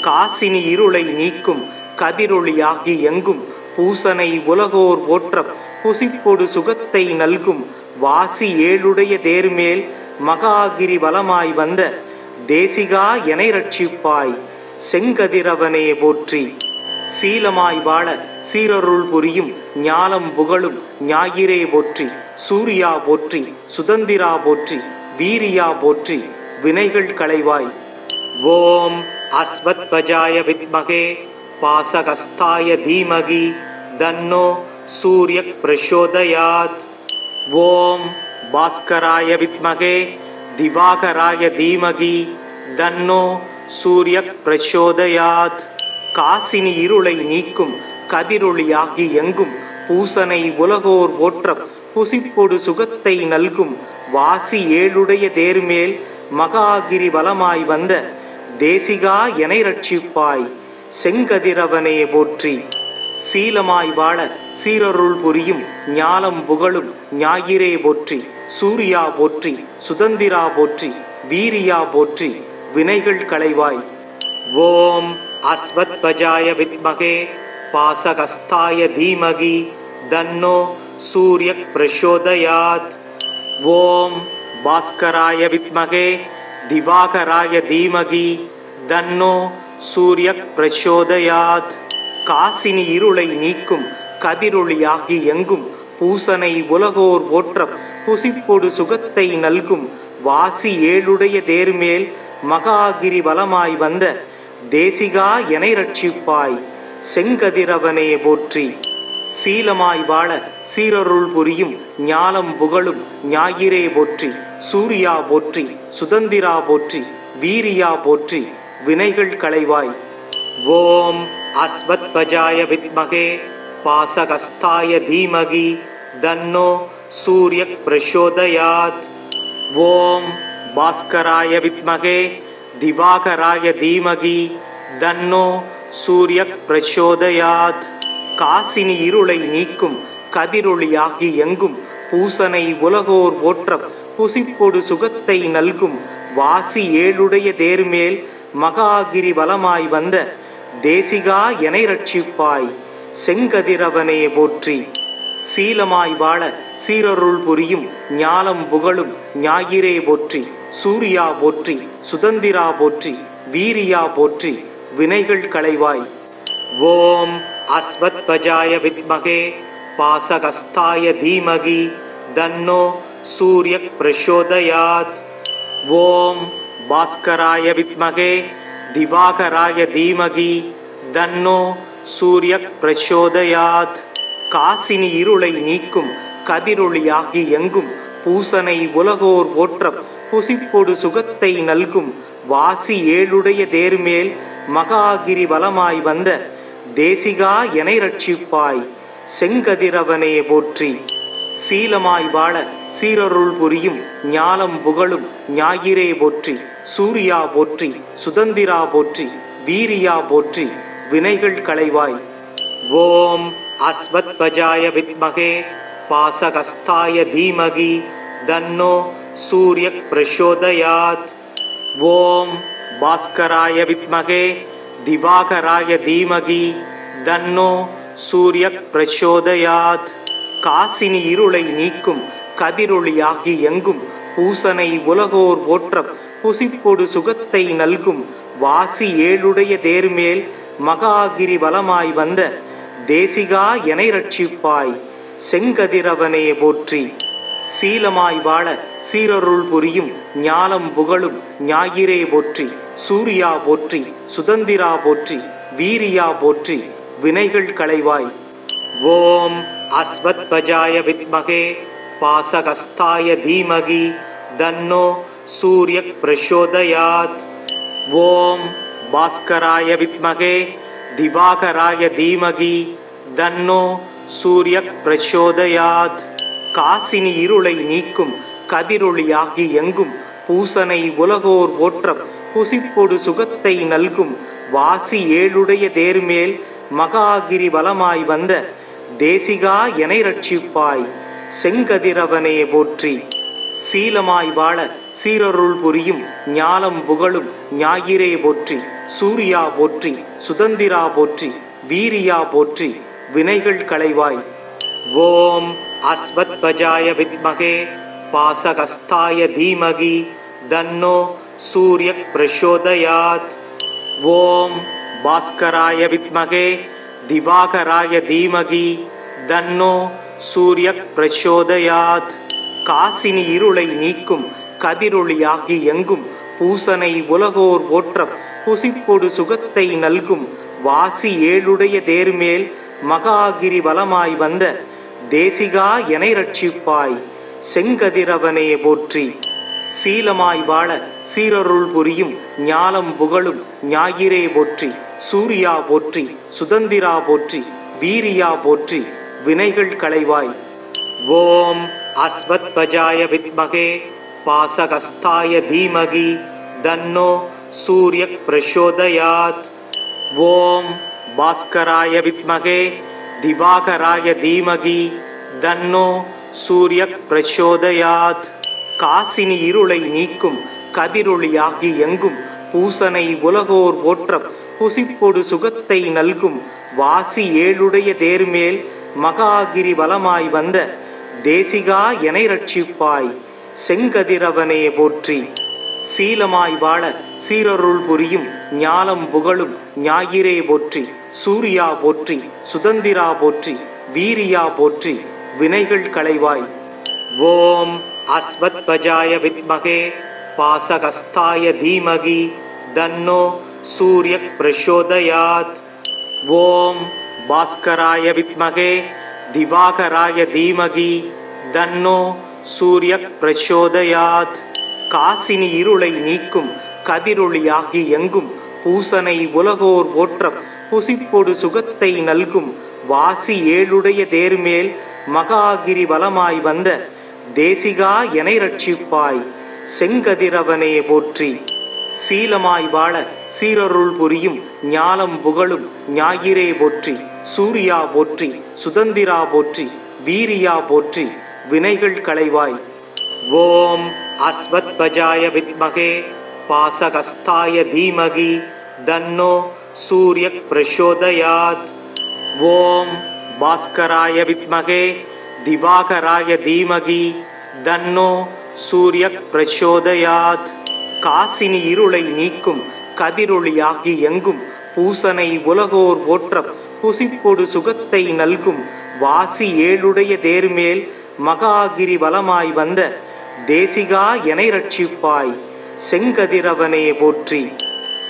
Speaker 1: காசினி இருளை நீக்கும் கதிரொளியாகி எங்கும் பூசனை உலகோர் போற்ற புசிப்பொடு சுகத்தை நல்கும் வாசி ஏழுடைய தேர்மேல் மகாகிரி வலமாய் வந்த தேசிகா எனை ரட்சிப்பாய் செங்கதிரவனே போற்றி. சீலமாய் வாழ சீரருள் புரியும் ஞாலம் புகழும் ஞாயிறே போற்றி. சூர்யா போற்றி, சுதந்திரா போற்றி, வீரியா போற்றி, வினைகள் களைவாய். ஓம் அஸ்வத்பஜாய வித்மகே பாசகஸ்தாய தீமகி தன்னோ சூர்யக் பிரசோதயாத். ஓம் பாஸ்கராய வித்மகே திவாகராய தீமகி தன்னோ சூர்யக் பிரசோதயாத். காசினி இருளை நீக்கும் கதிரொளியாகி எங்கும் பூசனை உலகோர் போற்ற புசிப்பொடு சுகத்தை நல்கும் வாசி ஏழுடைய தேர்மேல் மகாகிரி வலமாய் வந்த தேசிகா எனை ரட்சிப்பாய் செங்கதிரவனே போற்றி. சீலமாய் வாழ சீரருள் புரியும் ஞாலம் புகழும் ஞாயிறே போற்றி. சூர்யா போற்றி, சுதந்திரா போற்றி, வீரியா போற்றி, வினைகள் களைவாய். ஓம் அஸ்வத்பஜாய வித்மகே பாசகஸ்தாய தீமகி தன்னோ சூர்யக் பிரசோதயாத். ஓம் பாஸ்கராய வித்மகே திவாகராய தீமகி தன்னோ சூர்யக் பிரசோதயாத். காசினி இருளை நீக்கும் கதிரொளியாகி எங்கும் பூசனை உலகோர் போற்ற புசிப்பொடு சுகத்தை நல்கும் வாசி ஏழுடைய தேர்மேல் மகாகிரி வலமாய் வந்த தேசிகா எனை ரட்சிப்பாய் செங்கதிரவனே போற்றி. சீலமாய் வாழ சீரருள் புரியும் ஞாலம் புகழும் ஞாயிறே போற்றி. சூர்யா போற்றி, சுதந்திரா போற்றி, வீரியா போற்றி, வினைகள் களைவாய். ஓம் அஸ்வத்பஜாய வித்மகே பாசகஸ்தாய தீமகி தன்னோ சூர்யக் பிரசோதயாத். ஓம் பாஸ்கராய வித்மகே திவாகராய தீமகி தன்னோ சூர்யக் பிரசோதயாத். காசினி இருளை நீக்கும் கதிரொளியாகி எங்கும் பூசனை உலகோர் போற்ற புசிப்பொடு சுகத்தை நல்கும் வாசி ஏழுடைய தேர்மேல் மகாகிரி வலமாய் வந்த தேசிகா எனை ரட்சிப்பாய் செங்கதிரவனே போற்றி. சீலமாய் வாழ சீரருள் புரியும் ஞாலம் புகழும் ஞாயிறே போற்றி. சூர்யா போற்றி, சுதந்திரா போற்றி, வீரியா போற்றி, வினைகள் களைவாய். ஓம் அஸ்வத்பஜாய வித்மகே பாசகஸ்தாய தீமகி தன்னோ சூர்யக் பிரசோதயாத். ஓம் பாஸ்கராய வித்மகே திவாகராய தீமகி தன்னோ சூர்யக் பிரசோதயாத். காசினி இருளை நீக்கும் கதிரொளியாகி எங்கும் பூசனை உலகோர் போற்ற புசிப்பொடு சுகத்தை நல்கும் வாசி ஏழுடைய தேர்மேல் மகாகிரி வலமாய் வந்த தேசிகா எனை ரட்சிப்பாய் செங்கதிரவனே போற்றி. சீலமாய் வாழ சீரருள் புரியும் ஞாலம் புகழும் ஞாயிறே போற்றி. சூர்யா போற்றி, சுதந்திரா போற்றி, வீரியா போற்றி, வினைகள் களைவாய். ஓம் அஸ்வத்பஜாய வித்மகே பாசகஸ்தாய தீமகி தன்னோ சூர்யக் பிரசோதயாத். ஓம் பாஸ்கராய வித்மகே திவாகராய தீமகி தன்னோ சூர்யக் பிரசோதயாத். காசினி இருளை நீக்கும் கதிரொளியாகி எங்கும் பூசனை உலகோர் போற்ற புசிப்பொடு சுகத்தை நல்கும் வாசி ஏழுடைய தேர்மேல் மகாகிரி வலமாய் வந்த தேசிகா எனை ரட்சிப்பாய் செங்கதிரவனே போற்றி. சீலமாய் வாழ சீரருள் புரியும் ஞாலம் புகழும் ஞாயிறே போற்றி. சூர்யா போற்றி, சுதந்திரா போற்றி, வீரியா போற்றி, வினைகள் களைவாய். ஓம் அஸ்வத்பஜாய வித்மகே பாசகஸ்தாய தீமகி தன்னோ சூர்யக் பிரசோதயாத். ஓம் பாஸ்கராய வித்மகே திவாகராய தீமகி தன்னோ சூர்யக் பிரசோதயாத். காசினி இருளை நீக்கும் கதிரொளியாகி எங்கும் பூசனை உலகோர் போற்ற புசிப்பொடு சுகத்தை நல்கும் வாசி ஏழுடைய தேர்மேல் மகாகிரி வலமாய் வந்த தேசிகா எனை ரட்சிப்பாய் செங்கதிரவனே போற்றி. சீலமாய் வாழ சீரருள் புரியும் ஞாலம் புகழும் ஞாயிறே போற்றி. சூர்யா போற்றி, சுதந்திரா போற்றி, வீரியா போற்றி, வினைகள் களைவாய். ஓம் அஸ்வத்வஜாய வித்மகே பாசகஸ்தாய தீமகி தன்னோ சூர்யக் பிரசோதயாத். ஓம் பாஸ்கராய வித்மகே திவாகராய தீமகி தன்னோ சூர்யக் பிரசோதயாத். காசினி இருளை நீக்கும் கதிரொளியாகி எங்கும் பூசனை உலகோர் போற்றப் புசிப்பொடு சுகத்தை நல்கும் வாசி ஏழுடைய தேர்மேல் மகாகிரி வலமாய் வந்த தேசிகா எனை ரட்சிப்பாய். செங்கதிரவனே போற்றி. சீலமாய் வாழ சீரருள் புரியும் ஞாலம் புகழும் ஞாயிறே போற்றி. சூர்யா போற்றி, சுதந்திரா போற்றி, வீரியா போற்றி, வினைகள் களைவாய். ஓம் அஸ்வத்வஜாய வித்மகே பாசகஸ்தாய தீமகி தன்னோ சூர்யக் பிரசோதயாத். ஓம் பாஸ்கராய வித்மகே திவாகராய தீமகி தன்னோ சூர்யக் பிரசோதயாத். காசினி இருளை நீக்கும் கதிரொளியாகி எங்கும் பூசனை உலகோர் போற்றப் புசிப்பொடு சுகத்தை நல்கும் வாசி ஏழுடைய தேர்மேல் மகாகிரி வலமாய் வந்த தேசிகா எனை ரட்சிப்பாய். செங்கதிரவனே போற்றி. சீலமாய் வாழ சீரருள் புரியும் ஞாலம் புகழும் ஞாயிறே போற்றி. சூர்யா போற்றி, சுதந்திரா போற்றி, வீரியா போற்றி, வினைகள் களைவாய். ஓம் அஸ்வத்வஜாய வித்மகே பாசகஸ்தாய தீமகி தன்னோ சூர்யக் பிரசோதயாத். ஓம் பாஸ்கராய வித்மகே திவாகராய தீமகி தன்னோ சூர்யக் பிரசோதயாத். காசினி இருளை நீக்கும் கதிரொளியாகி எங்கும் பூசனை உலகோர் போற்றப் புசிப்பொடு சுகத்தை நல்கும் வாசி ஏழுடைய தேர்மேல் மகாகிரி வலமாய் வந்த தேசிகா எனை ரட்சிப்பாய். செங்கதிரவனே போற்றி. சீலமாய் வாழ சீரருள் புரியும் ஞாலம் புகழும் ஞாயிறே போற்றி. சூர்யா போற்றி, சுதந்திரா போற்றி, வீரியா போற்றி, வினைகள் களைவாய். ஓம் அஸ்வத்வஜாய வித்மகே பாசகஸ்தாய தீமகி தன்னோ சூர்யக் பிரசோதயாத். ஓம் பாஸ்கராய வித்மகே திவாகராய தீமகி தன்னோ சூர்யக் பிரசோதயாத். காசினி இருளை நீக்கும் கதிரொளியாகி எங்கும் பூசனை உலகோர் போற்றப் புசிப்பொடு சுகத்தை நல்கும் வாசி ஏழுடைய தேர்மேல் மகாகிரி வலமாய் வந்த தேசிகா எனை ரட்சிப்பாய். செங்கதிரவனே போற்றி.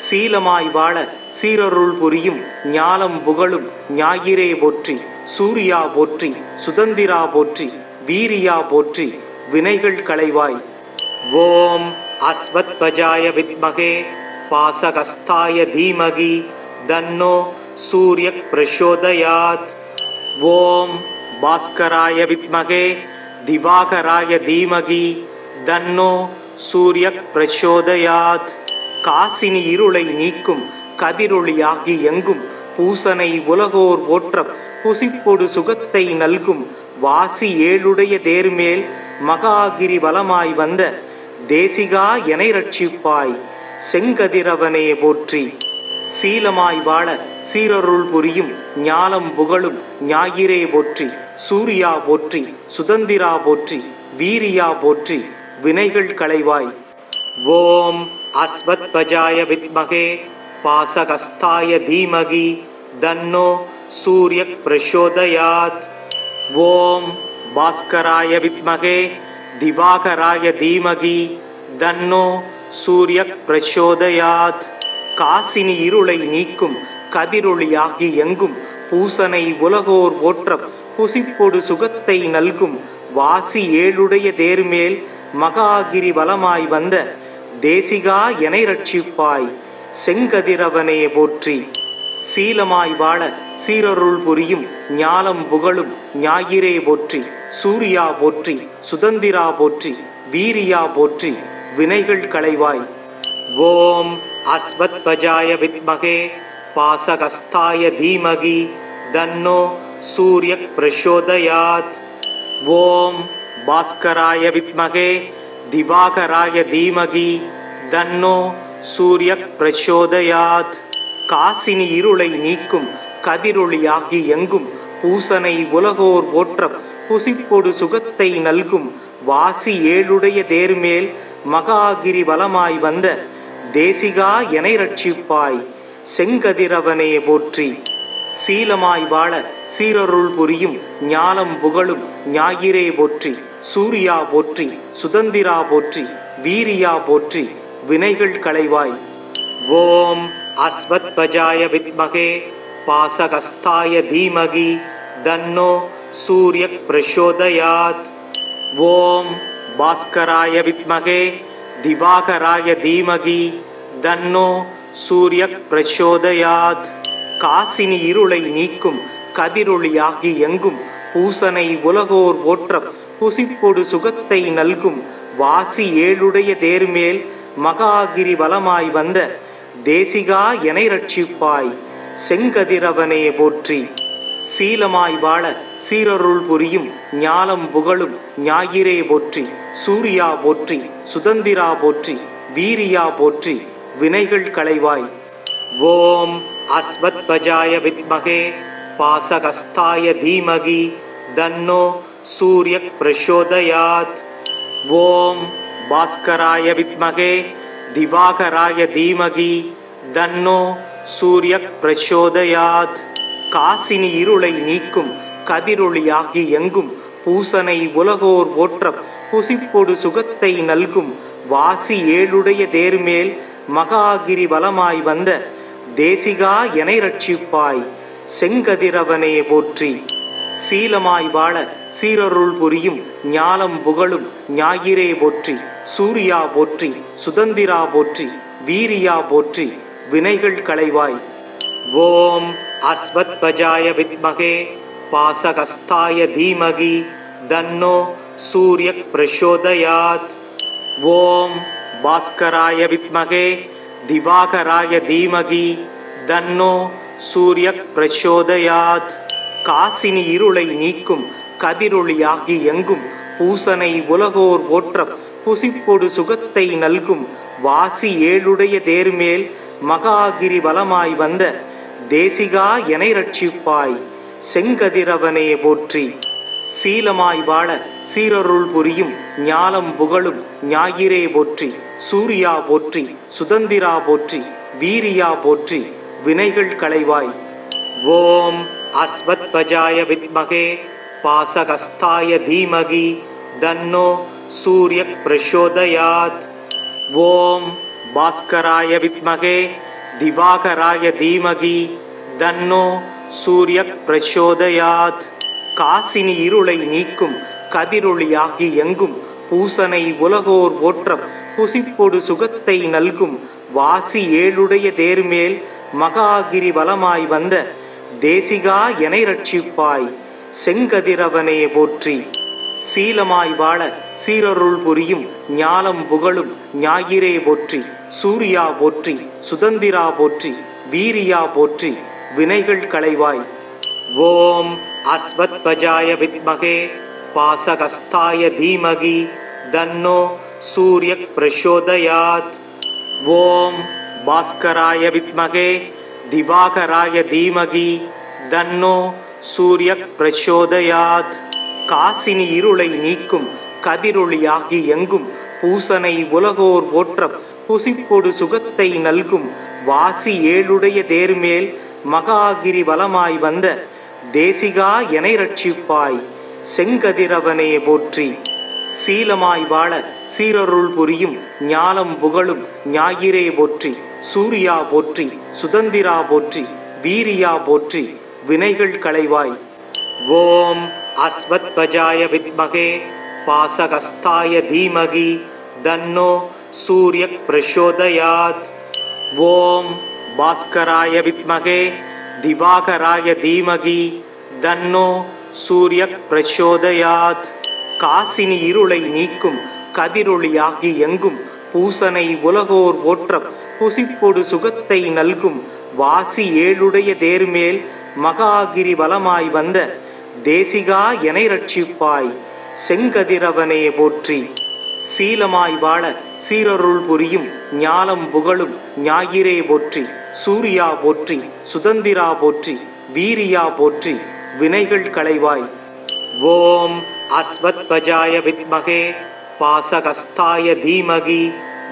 Speaker 1: சீலமாய் வாழ சீரருள் புரியும் ஞாலம் புகழும் ஞாயிறே போற்றி. சூர்யா போற்றி, சுதந்திரா போற்றி, வீரியா போற்றி, வினைகள் களைவாய். ஓம் அஸ்வத்வஜாய வித்மகே பாசகஸ்தாய தீமகி தன்னோ சூர்யக் பிரசோதயாத். ஓம் பாஸ்கராய வித்மகே திவாகராய தீமகி தன்னோ சூர்யக் பிரசோதயாத். காசினி இருளை நீக்கும் கதிரொளியாகி எங்கும் பூசனை உலகோர் போற்றப் புசிப்பொடு சுகத்தை நல்கும் வாசி ஏழுடைய தேர்மேல் மகாகிரி வலமாய் வந்த தேசிகா எனை ரட்சிப்பாய். செங்கதிரவனே போற்றி. சீலமாய் வாழ சீரருள் புரியும் ஞாலம் புகழும் ஞாயிறே போற்றி. சூர்யா போற்றி, சுதந்திரா போற்றி, வீரியா போற்றி, வினைகள் களைவாய். ஓம் அஸ்வத்வஜாய வித்மகே பாசகஸ்தாய தீமகி தன்னோ சூர்யக் பிரசோதயாத். ஓம் பாஸ்கராய வித்மகே திவாகராய தீமகி தன்னோ சூர்யக் பிரசோதயாத். காசினி இருளை நீக்கும் கதிரொளியாகி எங்கும் பூசனை உலகோர் போற்றப் புசிப்பொடு சுகத்தை நல்கும் வாசி ஏழுடைய தேர்மேல் மகாகிரி வலமாய் வந்த தேசிகா எனை ரட்சிப்பாய். செங்கதிரவனே போற்றி. சீலமாய் வாழ சீரருள் புரியும் ஞாலம் புகழும் ஞாயிறே போற்றி. சூர்யா போற்றி, சுதந்திரா போற்றி, வீரியா போற்றி, வினைகள் களைவாய். ஓம் அஸ்வத்வஜாய வித்மகே பாசகஸ்தாய தீமகி தன்னோ சூர்யக் பிரசோதயாத். ஓம் பாஸ்கராய வித்மகே திவாகராய தீமகி தன்னோ சூர்யக் பிரசோதயாத். காசினி இருளை நீக்கும் கதிரொளியாகி எங்கும் பூசனை உலகோர் போற்ற புசிப்பொடு சுகத்தை நல்கும் வாசி ஏழுடைய தேர்மேல் மகாகிரி வலமாய் வந்த தேசிகா எனை ரட்சிப்பாய் செங்கதிரவனே போற்றி. சீலமாய் வாழ சீரருள் புரியும் ஞாலம் புகழும் ஞாயிறே போற்றி. சூர்யா போற்றி, சுதந்திரா போற்றி, வீரியா போற்றி, வினைகள் களைவாய். ஓம் அஸ்வத்பஜாய வித்மகே பாசகஸ்தாய தீமகி தன்னோ சூரிய பிரசோதயாத். ஓம் பாஸ்கராய வித்மகே திவாகராய தீமகி தன்னோ சூரிய பிரசோதயாத். காசினி இருளை நீக்கும் கதிரொளியாகி எங்கும் பூசனை உலகோர் போற்ற புசிப்பொடு சுகத்தை நல்கும் வாசி ஏழுடைய தேர்மேல் மகாகிரி வலமாய் வந்த தேசிகா எனை ரட்சிப்பாய் செங்கதிரவனே போற்றி. சீலமாய் வாழ சீரருள் புரியும் ஞாலம் புகழும் ஞாயிறே போற்றி. சூர்யா போற்றி, சுதந்திரா போற்றி, வீரியா போற்றி, வினைகள் களைவாய். ஓம் அஸ்வத்பஜாய வித்மகே பாசகஸ்தாய தீமகி தன்னோ சூரிய பிரசோதயாத். ஓம் பாஸ்கராய வித்மகே திவாகராய தீமகி தன்னோ சூரிய பிரசோதயாத். காசினி இருளை நீக்கும் கதிரொளியாகி எங்கும் பூசனை உலகோர் போற்ற புசிப்பொடு சுகத்தை நல்கும் வாசி ஏழுடைய தேர்மேல் மகாகிரி வலமாய் வந்த தேசிகா எனை ரட்சிப்பாய் செங்கதிரவனே போற்றி. சீலமாய் வாழ சீரருள் புரியும் ஞாலம் புகழும் ஞாயிறே போற்றி. சூர்யா போற்றி, சுதந்திரா போற்றி, வீரியா போற்றி, வினைகள் களைவாய். ஓம் அஸ்வத்பஜாய வித்மகே பாசகஸ்தாய தீமகி தன்னோ சூரிய பிரசோதயாத். ஓம் பாஸ்கராய வித்மகே திவாகராய தீமகி தன்னோ சூரிய பிரசோதயாத். காசினி இருளை நீக்கும் கதிரொளியாகி எங்கும் பூசனை உலகோர் போற்ற புசிப்பொடு சுகத்தை நல்கும் வாசி ஏழுடைய தேர்மேல் மகாகிரி வலமாய் வந்த தேசிகா எனை ரட்சிப்பாய் செங்கதிரவனே போற்றி. சீலமாய் வாழ சீரருள் புரியும் ஞாலம் புகழும் ஞாயிறே போற்றி. சூர்யா போற்றி, சுதந்திரா போற்றி, வீரியா போற்றி, வினைகள் களைவாய். ஓம் அஸ்வத்பஜாய வித்மகே பாசகஸ்தாய தீமகி தன்னோ சூரிய பிரசோதயாத். ஓம் பாஸ்கராய வித்மகே திவாகராய தீமகி தன்னோ சூரிய பிரசோதயாத். காசினி இருளை நீக்கும் கதிரொளியாகி எங்கும் பூசனை உலகோர் போற்ற புசிப்பொடு சுகத்தை நல்கும் வாசி ஏழுடைய தேர்மேல் மகாகிரி வலமாய் வந்த தேசிகா எனை ரட்சிப்பாய் செங்கதிரவனே போற்றி. சீலமாய் வாழ சீரருள் புரியும் ஞாலம் புகழும் ஞாயிறே போற்றி. சூர்யா போற்றி, சுதந்திரா போற்றி, வீரியா போற்றி, வினைகள் களைவாய். ஓம் அஸ்வத்பஜாய வித்மகே பாசகஸ்தாய தீமகி தன்னோ சூரிய பிரசோதயாத். ஓம் பாஸ்கராய வித்மகே திவாகராய தீமகி தன்னோ சூரிய பிரசோதயாத். காசினி இருளை நீக்கும் கதிரொளியாகி எங்கும் பூசனை உலகோர் போற்ற புசிப்பொடு சுகத்தை நல்கும் வாசி ஏழுடைய தேர்மேல் மகாகிரி வலமாய் வந்த தேசிகா எனை ரட்சிப்பாய் செங்கதிரவனே போற்றி. சீலமாய் வாழ சீரருள் புரியும் ஞாலம் புகழும் ஞாயிறே போற்றி. சூர்யா போற்றி, சுதந்திரா போற்றி, வீரியா போற்றி, வினைகள் களைவாய். ஓம் அஸ்வத்பஜாய வித்மகே பாசகஸ்தாய தீமகி தன்னோ சூரிய பிரசோதயாத். ஓம் பாஸ்கராய வித்மகே திவாகராய தீமகி தன்னோ சூரிய பிரசோதயாத். காசினி இருளை நீக்கும் கதிரொளியாகி எங்கும் பூசனை உலகோர் போற்ற புசிப்பொடு சுகத்தை நல்கும் வாசி ஏழுடைய தேர்மேல் மகாகிரி வலமாய் வந்த தேசிகா எனை ரட்சிப்பாய் செங்கதிரவனே போற்றி. சீலமாய் வாழ சீரருள் புரியும் ஞாலம் புகழும் ஞாயிறே போற்றி. சூர்யா போற்றி, சுதந்திரா போற்றி, வீரியா போற்றி, வினைகள் களைவாய். ஓம் அஸ்வத்வஜாய வித்மகே பாசகஸ்தாய தீமகி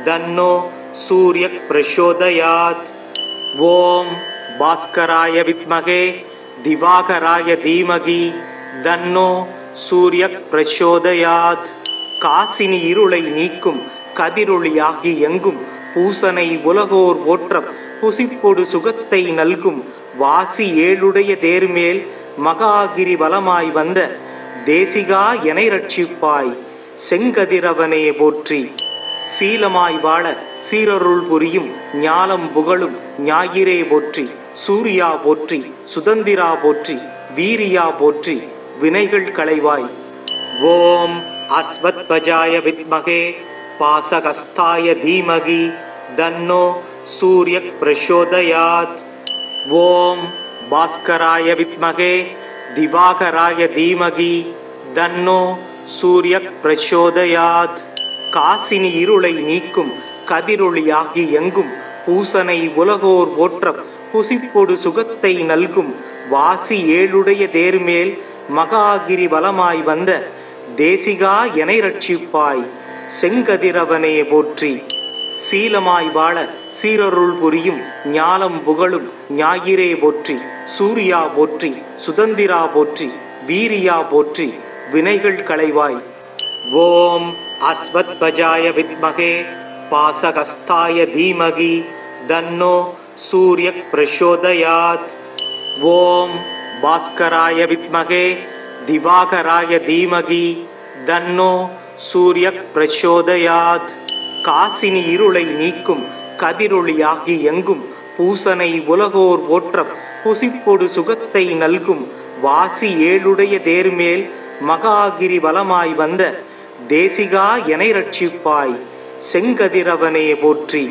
Speaker 1: தன்னோ சூர்யக் பிரசோதயாத். ஓம் பாஸ்கராய வித்மகே திவாகராய தீமகி தன்னோ சூர்யக் பிரசோதயாத். காசினி இருளை நீக்கும் கதிரொளியாகி எங்கும் பூசனை உலகோர் போற்ற புசிப்பொடு சுகத்தை நல்கும் வாசி ஏழுடைய தேர்மேல் மகாகிரி வலமாய் வந்த தேசிகா எனை ரட்சிப்பாய். செங்கதிரவனே போற்றி. சீலமாய் வாழ சீரருள் புரியும் ஞாலம் புகழும் ஞாயிறே போற்றி. சூர்யா போற்றி, சுதந்திரா போற்றி, வீரியா போற்றி, வினைகள் களைவாய். ஓம் அஸ்வத்வஜாய வித்மகே பாசகஸ்தாய தீமகி தன்னோ சூர்யக் பிரசோதயாத். ஓம் பாஸ்கராய வித்மகே திவாகராய தீமகி தன்னோ சூர்யக் பிரசோதயாத். காசினி இருளை நீக்கும் கதிரொளியாகி எங்கும் பூசனை உலகோர் போற்ற புசிப்பொடு சுகத்தை நல்கும் வாசி ஏழுடைய தேர்மேல் மகாகிரி வலமாய் வந்த தேசிகா எனை ரட்சிப்பாய். செங்கதிரவனே போற்றி. சீலமாய் வாழ சீரருள் புரியும் ஞாலம் புகழும் ஞாயிறே போற்றி. சூர்யா போற்றி, சுதந்திரா போற்றி, வீரியா போற்றி, வினைகள் களைவாய். ஓம் அஸ்வத்வஜாய வித்மகே பாசகஸ்தாய தீமகி தன்னோ சூர்யக் பிரசோதயாத். ஓம் பாஸ்கராய வித்மகே திவாகராய தீமகி தன்னோ சூர்யக் பிரசோதயாத். காசினி இருளை நீக்கும் கதிரொளியாகி எங்கும் பூசனை உலகோர் போற்ற புசிப்பொடு சுகத்தை நல்கும் வாசி ஏழுடைய தேர்மேல் மகாகிரி வலமாய் வந்த தேசிகா எனை ரட்சிப்பாய். செங்கதிரவனே போற்றி.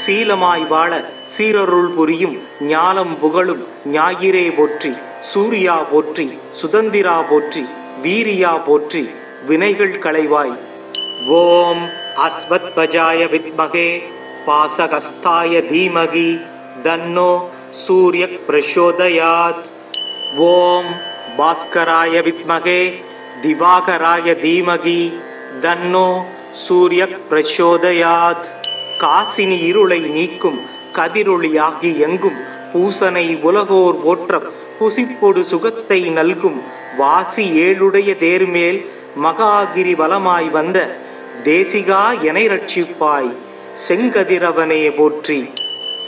Speaker 1: சீலமாய் வாழ சீரருள் புரியும் ஞாலம் புகழும் ஞாயிறே போற்றி. சூர்யா போற்றி, சுதந்திரா போற்றி, வீரியா போற்றி, வினைகள் களைவாய். ஓம் அஸ்வத்வஜாய வித்மகே பாசகஸ்தாய தீமகி தன்னோ சூர்யக் பிரசோதயாத். ஓம் பாஸ்கராய வித்மகே திவாகராய தீமகி தன்னோ சூர்யக் பிரசோதயாத். காசினி இருளை நீக்கும் கதிரொளியாகி எங்கும் பூசனை உலகோர் போற்ற புசிப்பொடு சுகத்தை நல்கும் வாசி ஏழுடைய தேர்மேல் மகாகிரி வலமாய் வந்த தேசிகா எனை ரட்சிப்பாய். செங்கதிரவனே போற்றி.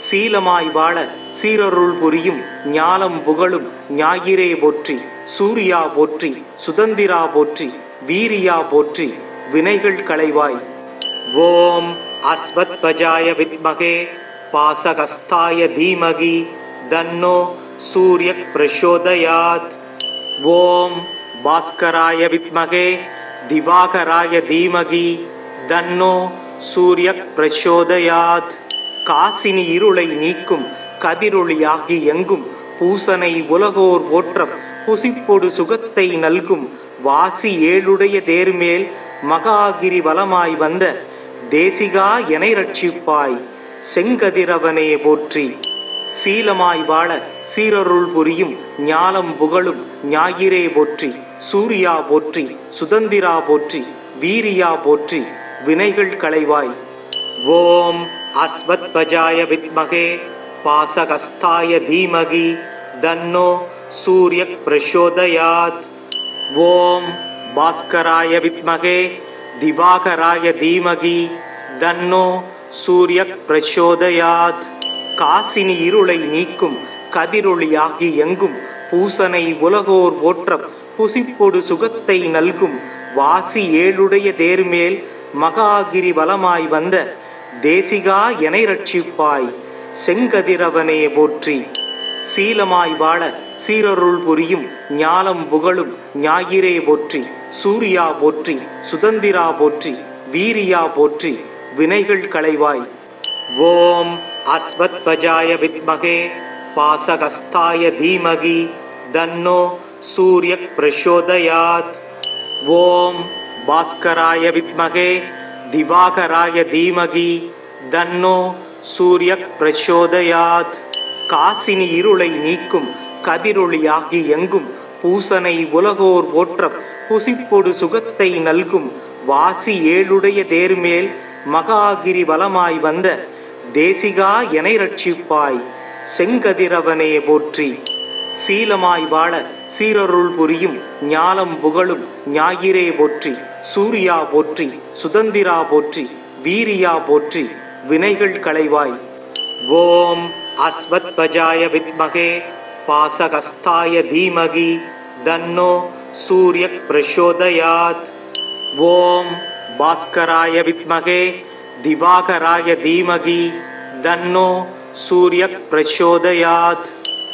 Speaker 1: சீலமாய் வாழ சீரருள் புரியும் ஞாலம் புகழும் ஞாயிறே போற்றி. சூர்யா போற்றி, சுதந்திரா போற்றி, வீரியா போற்றி, வினைகள் களைவாய். ஓம் அஸ்வத்வஜாய வித்மகே பாசகஸ்தாய தீமகி தன்னோ சூர்யக் பிரசோதயாத். ஓம் பாஸ்கராய வித்மகே திவாகராய தீமகி தன்னோ சூர்யக் பிரசோதயாத். காசினி இருளை நீக்கும் கதிரொளியாகி எங்கும் பூசனை உலகோர் போற்ற புசிப்பொடு சுகத்தை நல்கும் வாசி ஏழுடைய தேர்மேல் மகாகிரி வலமாய் வந்த தேசிகா எனை ரட்சிப்பாய். செங்கதிரவனே போற்றி. சீலமாய் வாழ சீரருள் புரியும் ஞாலம் புகழும் ஞாயிறே போற்றி. சூர்யா போற்றி, சுதந்திரா போற்றி, வீரியா போற்றி, வினைகள் களைவாய். ஓம் அஸ்வத்வஜாய வித்மகே பாசகஸ்தாய தீமகி தன்னோ சூர்யக் பிரசோதயாத். ஓம் பாஸ்கராய வித்மகே திவாகராய தீமகி தன்னோ சூர்யக் பிரசோதயாத். காசினி இருளை நீக்கும் கதிரொளியாகி எங்கும் பூசனை உலகோர் போற்ற புசிப்பொடு சுகத்தை நல்கும் வாசி ஏழுடைய தேர்மேல் மகாகிரி வலமாய் வந்த தேசிகா எனை ரட்சிப்பாய். செங்கதிரவனே போற்றி. சீலமாய் வாழ சீரருள் புரியும் ஞாலம் புகழும் ஞாயிறே போற்றி. சூர்யா போற்றி, சுதந்திரா போற்றி, வீரியா போற்றி, வினைகள் களைவாய். ஓம் அஸ்வத்வஜாய வித்மகே பாசகஸ்தாய தீமகி தன்னோ சூர்யக் பிரசோதயாத். ஓம் பாஸ்கராய வித்மகே திவாகராய தீமகி தன்னோ சூர்யக் பிரசோதயாத். காசினி இருளை நீக்கும் கதிரொளியாகி எங்கும் பூசனை உலகோர் போற்றப் புசிப்பொடு சுகத்தை நல்கும் வாசி ஏழுடைய தேர்மேல் மகாகிரி வலமாய் வந்த தேசிகா எனை ரட்சிப்பாய் செங்கதிரவனே போற்றி. சீலமாய் வாழ சீரருள் புரியும் ஞாலம் புகழும் ஞாயிறே போற்றி. சூர்யா போற்றி, சுதந்திரா போற்றி, வீரியா போற்றி, வினைகள் களைவாய். ஓம் அஸ்வத்பஜாய வித்மகே பாசகஸ்தாய தீமகி தன்னோ சூர்யக் பிரசோதயாத். ஓம் பாஸ்கராய வித்மகே திவாகராய தீமகி தன்னோ சூர்யக் பிரசோதயாத்.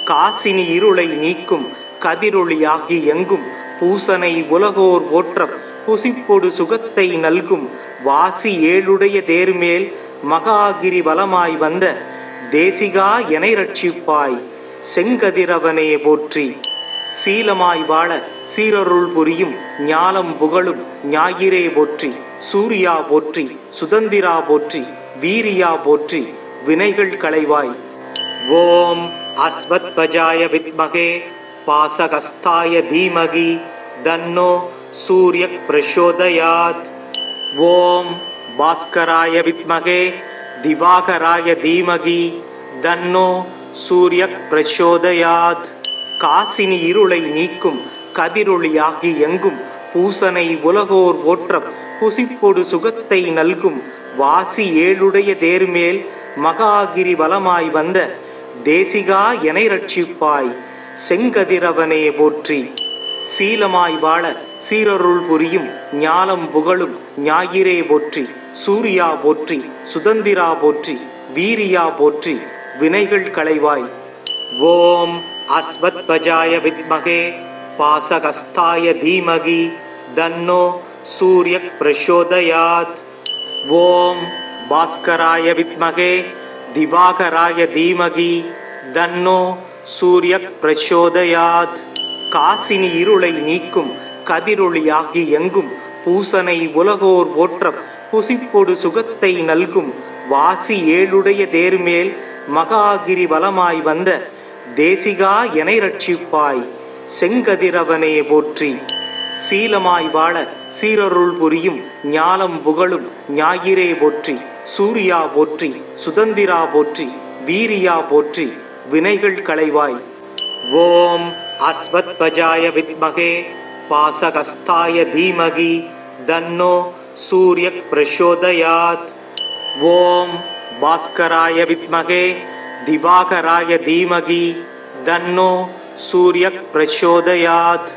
Speaker 1: காசினி இருளை நீக்கும் கதிரொளியாகி எங்கும் பூசனை உலகோர் போற்றப் புசிப்பொடு சுகத்தை நல்கும் வாசி ஏழுடைய தேர்மேல் மகாகிரி வலமாய் வந்த தேசிகா எனை ரட்சிப்பாய் செங்கதிரவனே போற்றி. சீலமாய் வாழ சீரருள் புரியும் ஞாலம் புகழும் ஞாயிறே போற்றி. சூர்யா போற்றி, சுதந்திரா போற்றி, வீரியா போற்றி, வினைகள் களைவாய். ஓம் அஸ்வத்பஜாய வித்மகே பாசகஸ்தாய தீமகி தன்னோ சூர்யக் பிரசோதயாத். ஓம் பாஸ்கராய வித்மகே திவாகராய தீமகி தன்னோ சூர்யக் பிரசோதயாத். காசினி இருளை நீக்கும் கதிரொளியாகி எங்கும் பூசனை உலகோர் போற்றப் புசிப்பொடு சுகத்தை நல்கும் வாசி ஏழுடைய தேர்மேல் மகாகிரி வலமாய் வந்த தேசிகா எனை ரட்சிப்பாய் செங்கதிரவனே போற்றி. சீலமாய் வாழ சீரருள் புரியும் ஞாலம் புகழும் ஞாயிறே போற்றி. சூர்யா போற்றி, சுதந்திரா போற்றி, வீரியா போற்றி, வினைகள் களைவாய். ஓம் அஸ்வத்பஜாய வித்மகே பாசகஸ்தாய தீமகி தன்னோ சூர்யக் பிரசோதயாத். ஓம் பாஸ்கராய வித்மகே திவாகராய தீமகி தன்னோ சூர்யக் பிரசோதயாத். காசினி இருளை நீக்கும் கதிரொளியாகி எங்கும் பூசனை உலகோர் போற்றப் புசிப்பொடு சுகத்தை நல்கும் வாசி ஏழுடைய தேர்மேல் மகாகிரி வலமாய் வந்த தேசிகா எனை ரட்சிப்பாய் செங்கதிரவனே போற்றி. சீலமாய் வாழ சீரருள் புரியும் ஞாலம் புகழும் ஞாயிறே போற்றி. சூர்யா போற்றி, சுதந்திரா போற்றி, வீரியா போற்றி, வினைகள் களைவாய். ஓம் அஸ்வத்பஜாய வித்மகே பாசகஸ்தாய தீமகி தன்னோ சூர்யக் பிரசோதயாத். ஓம் பாஸ்கராய வித்மகே திவாகராய தீமகி தன்னோ சூர்யக் பிரசோதயாத்.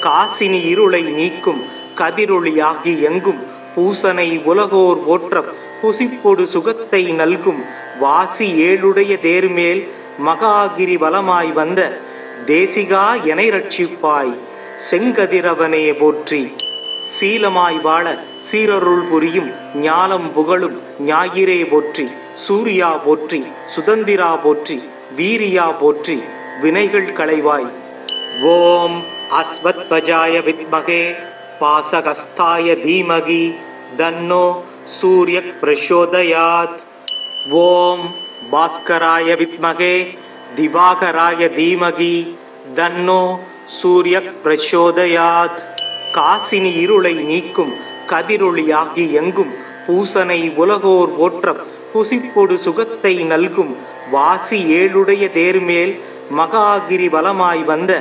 Speaker 1: காசினி இருளை நீக்கும் கதிரொளியாகி எங்கும் பூசனை உலகோர் போற்றப் புசிப்பொடு சுகத்தை நல்கும் வாசி ஏழுடைய தேர்மேல் மகாகிரி வலமாய் வந்த தேசிகா எனை ரட்சிப்பாய் செங்கதிரவனே போற்றி. சீலமாய் வாழ சீரருள் புரியும் ஞாலம் புகழும் ஞாயிறே போற்றி. சூர்யா போற்றி, சுதந்திரா போற்றி, வீரியா போற்றி, வினைகள் களைவாய். ஓம் அஸ்வத்பஜாய வித்மகே பாசகஸ்தாய தீமகி தன்னோ சூர்யக் பிரசோதயாத். ஓம் பாஸ்கராய வித்மகே திவாகராய தீமகி தன்னோ சூர்யக் பிரசோதயாத். காசினி இருளை நீக்கும் கதிரொளியாகி எங்கும் பூசனை உலகோர் போற்றப் புசிப்பொடு சுகத்தை நல்கும் வாசி ஏழுடைய தேர்மேல் மகாகிரி வலமாய் வந்த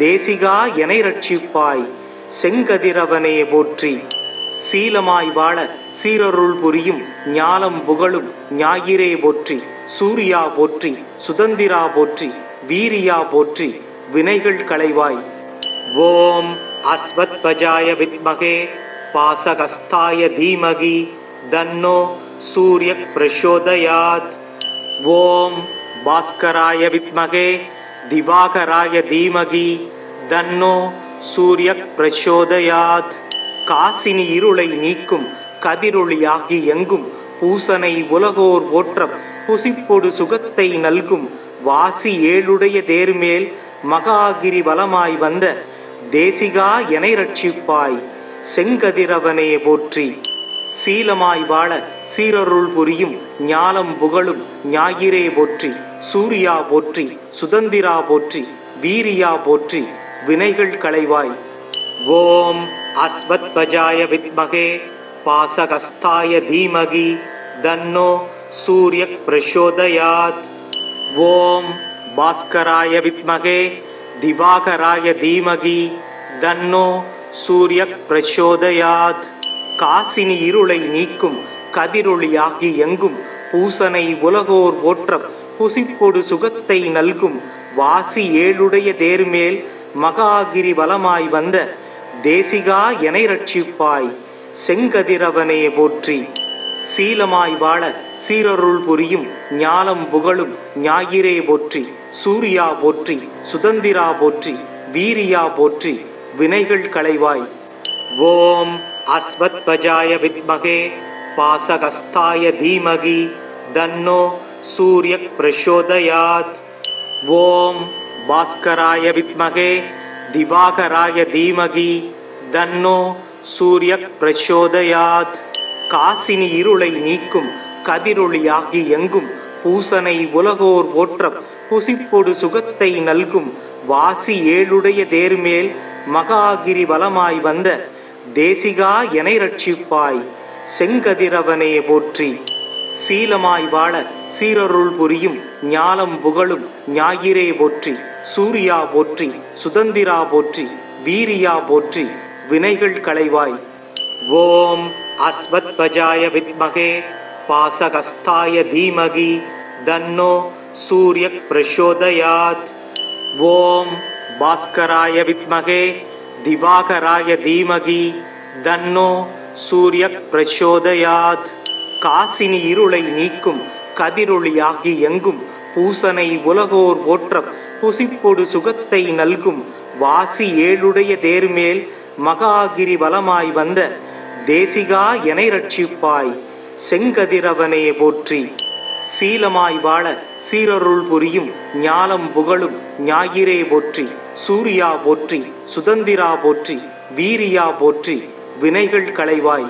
Speaker 1: தேசிகா எனை ரட்சிப்பாய் செங்கதிரவனே போற்றி. சீலமாய் வாழ சீரருள் புரியும் ஞாலம் புகழும் ஞாயிறே போற்றி. சூர்யா போற்றி, சுதந்திரா போற்றி, வீரியா போற்றி, வினைகள் களைவாய். ஓம் அஸ்வத்பஜாய வித்மகே பாசகஸ்தாய தீமகி தன்னோ சூர்யக் பிரசோதயாத். ஓம் பாஸ்கராய வித்மகே திவாகராய தீமகி தன்னோ சூர்யக் பிரசோதயாத். காசினி இருளை நீக்கும் கதிரொளியாகி எங்கும் பூசனை உலகோர் போற்றப் புசிப்பொடு சுகத்தை நல்கும் வாசி ஏழுடைய தேர்மேல் மகாகிரி வலமாய் வந்த தேசிகா எனை ரட்சிப்பாய் செங்கதிரவனே போற்றி. சீலமாய் வாழ சீரருள் புரியும் ஞாலம் புகழும் ஞாயிறே போற்றி. சூர்யா போற்றி, சுதந்திரா போற்றி, வீரியா போற்றி, வினைகள் களைவாய். ஓம் அஸ்வத்பஜாய வித்மகே பாசகஸ்தாய தீமகி தன்னோ சூர்யக் பிரசோதயாத். ஓம் பாஸ்கராய வித்மகே திவாகராய தீமகி தன்னோ சூர்யக் பிரசோதயாத். காசினி இருளை நீக்கும் கதிரொளியாகி எங்கும் பூசனை உலகோர் போற்ற புசிப்பொடு சுகத்தை நல்கும் வாசி ஏழுடைய தேர்மேல் மகாகிரி வலமாய் வந்த தேசிகா எனை ரட்சிப்பாய் செங்கதிரவனே போற்றி. சீலமாய் வாழ சீரருள் புரியும் ஞாலம் புகழும் ஞாயிறே போற்றி. சூர்யா போற்றி, சுதந்திரா போற்றி, வீரியா போற்றி, வினைகள் களைவாய். ஓம் அஸ்வத்பஜாய வித்மகே பாசகஸ்தாய தீமகி தன்னோ சூர்யக் பிரசோதயாத். ஓம் பாஸ்கராய வித்மகே திவாகராய தீமகி தன்னோ சூர்யக் பிரசோதயாத். காசினி இருளை நீக்கும் கதிரொளியாகி எங்கும் பூசனை உலகோர் போற்ற புசிப்பொடு சுகத்தை நல்கும் வாசி ஏழுடைய தேர்மேல் மகாகிரி வலமாய் வந்த தேசிகா எனை ரட்சிப்பாய் செங்கதிரவனே போற்றி. சீலமாய் வாழ சீரருள் புரியும் ஞாலம் புகழும் ஞாயிறே போற்றி. சூர்யா போற்றி, சுதந்திரா போற்றி, வீரியா போற்றி, வினைகள் களைவாய். ஓம் அஸ்வத்பஜாய வித்மகே பாசகஸ்தாய தீமகி தன்னோ சூர்யக் பிரசோதயாத். ஓம் பாஸ்கராய வித்மகே திவாகராய தீமகி தன்னோ சூர்யக் பிரசோதயாத். காசினி இருளை நீக்கும் கதிரொளியாகி எங்கும் பூசனை உலகோர் போற்ற புசிப்பொடு சுகத்தை நல்கும் வாசி ஏழுடைய தேர்மேல் மகாகிரி வலமாய் வந்த தேசிகா எனை ரட்சிப்பாய் செங்கதிரவனே போற்றி. சீலமாய் வாழ சீரருள் புரியும் ஞாலம் புகழும் ஞாயிறே போற்றி. சூர்யா போற்றி, சுதந்திரா போற்றி, வீரியா போற்றி, வினைகள் களைவாய்.